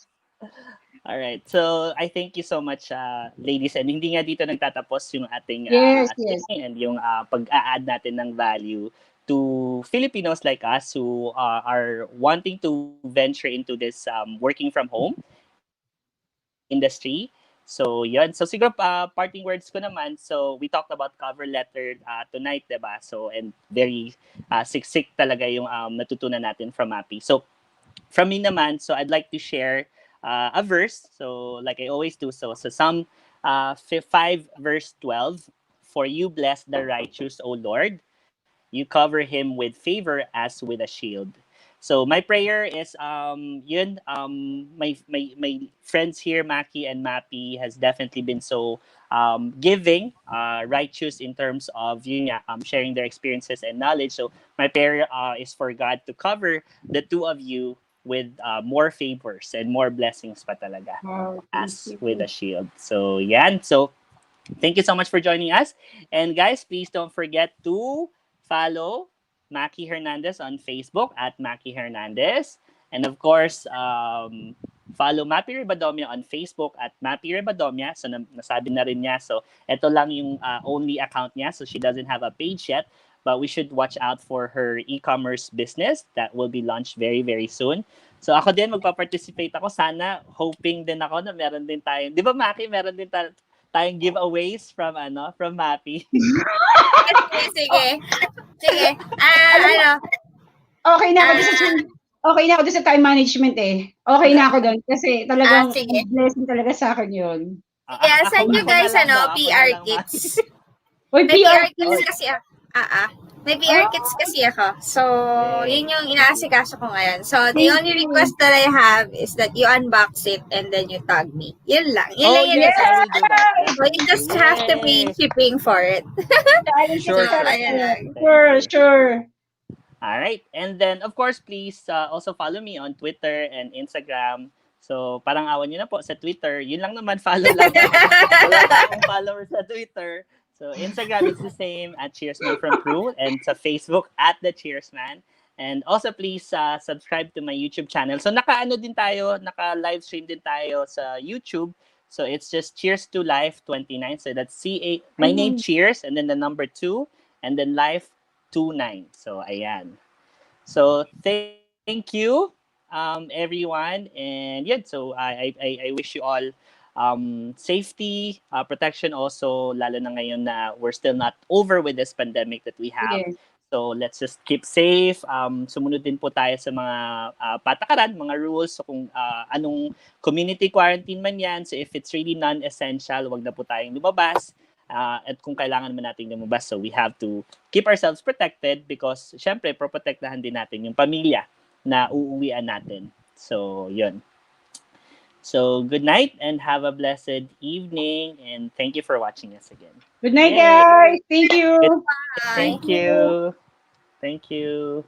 Speaker 2: All right. So, I thank you so much, ladies. And hindi nga dito nagtatapos yung ating
Speaker 1: yes.
Speaker 2: and yung pag-a-add natin ng value to Filipinos like us who are wanting to venture into this working from home industry. So, yun. So, siguro parting words ko naman. So, we talked about cover letter tonight, diba? So, and very siksik talaga yung natutunan natin from Mappy. So, from me naman, so I'd like to share a verse. So, like I always do. So Psalm 5 verse 12. For you bless the righteous, O Lord. You cover him with favor as with a shield. So my prayer is my friends here, Maki and Mappy, has definitely been so giving, righteous in terms of sharing their experiences and knowledge. So my prayer is for God to cover the two of you with more favors and more blessings pa talaga
Speaker 1: Wow, thank
Speaker 2: as with
Speaker 1: you.
Speaker 2: a shield. So yan. So thank you so much for joining us. And guys, please don't forget to follow Maki Hernandez on Facebook at Maki Hernandez. And of course, follow Mappy Ribadomia on Facebook at Mappy Ribadomia. So nasabi na rin niya. So ito lang yung only account niya. So she doesn't have a page yet. But we should watch out for her e-commerce business that will be launched very, very soon. So ako din, magpa-participate ako. Sana, hoping din ako na meron din tayong, di ba Maki, meron din tayong giveaways from Mappy.
Speaker 3: Sige. Sige.
Speaker 1: Okay na ako doon sa okay na ako doon sa time management eh. Okay na ako doon kasi talagang
Speaker 3: sige.
Speaker 1: blessing talaga sa akin 'yun.
Speaker 3: Kaya saan nyo guys, PR kits.
Speaker 1: Uy,
Speaker 3: May PR
Speaker 1: PR
Speaker 3: kits kasi ako. May PR kits kasi ako. So, yun yung inaasikaso ko ngayon. So, the only request that I have is that you unbox it and then you tag me. Yun lang. Yun lang yun.
Speaker 2: Yes, I will do that.
Speaker 3: So, you just have to pay shipping for it.
Speaker 2: Sure.
Speaker 1: Sure.
Speaker 2: All right. And then, of course, please also follow me on Twitter and Instagram. So, parang awan nyo na po sa Twitter. Yun lang naman, follow lang. Wala na akong followers sa Twitter. So, Instagram is the same at Cheersman from Peru. And sa Facebook at The Cheersman. And also, please subscribe to my YouTube channel. So, naka-live stream din tayo sa YouTube. So, it's just Cheers to Life 29. So, that's my name, Cheers, and then the number 2, and then Life 29. So, ayan. So, thank you, everyone. And yun, so I wish you all safety, protection also, lalo na ngayon na we're still not over with this pandemic that we have.
Speaker 1: Yes.
Speaker 2: So, let's just keep safe. Sumunod din po tayo sa mga patakaran, mga rules. So, kung anong community quarantine man yan. So, if it's really non-essential, wag na po tayong lumabas. At kung kailangan naman natin lumabas, so we have to keep ourselves protected because, syempre, proprotektahan din natin yung pamilya na uuwian natin. So, yun. So, good night and have a blessed evening. And thank you for watching us again.
Speaker 1: Good night, guys. Thank you.
Speaker 2: Thank you. Thank you.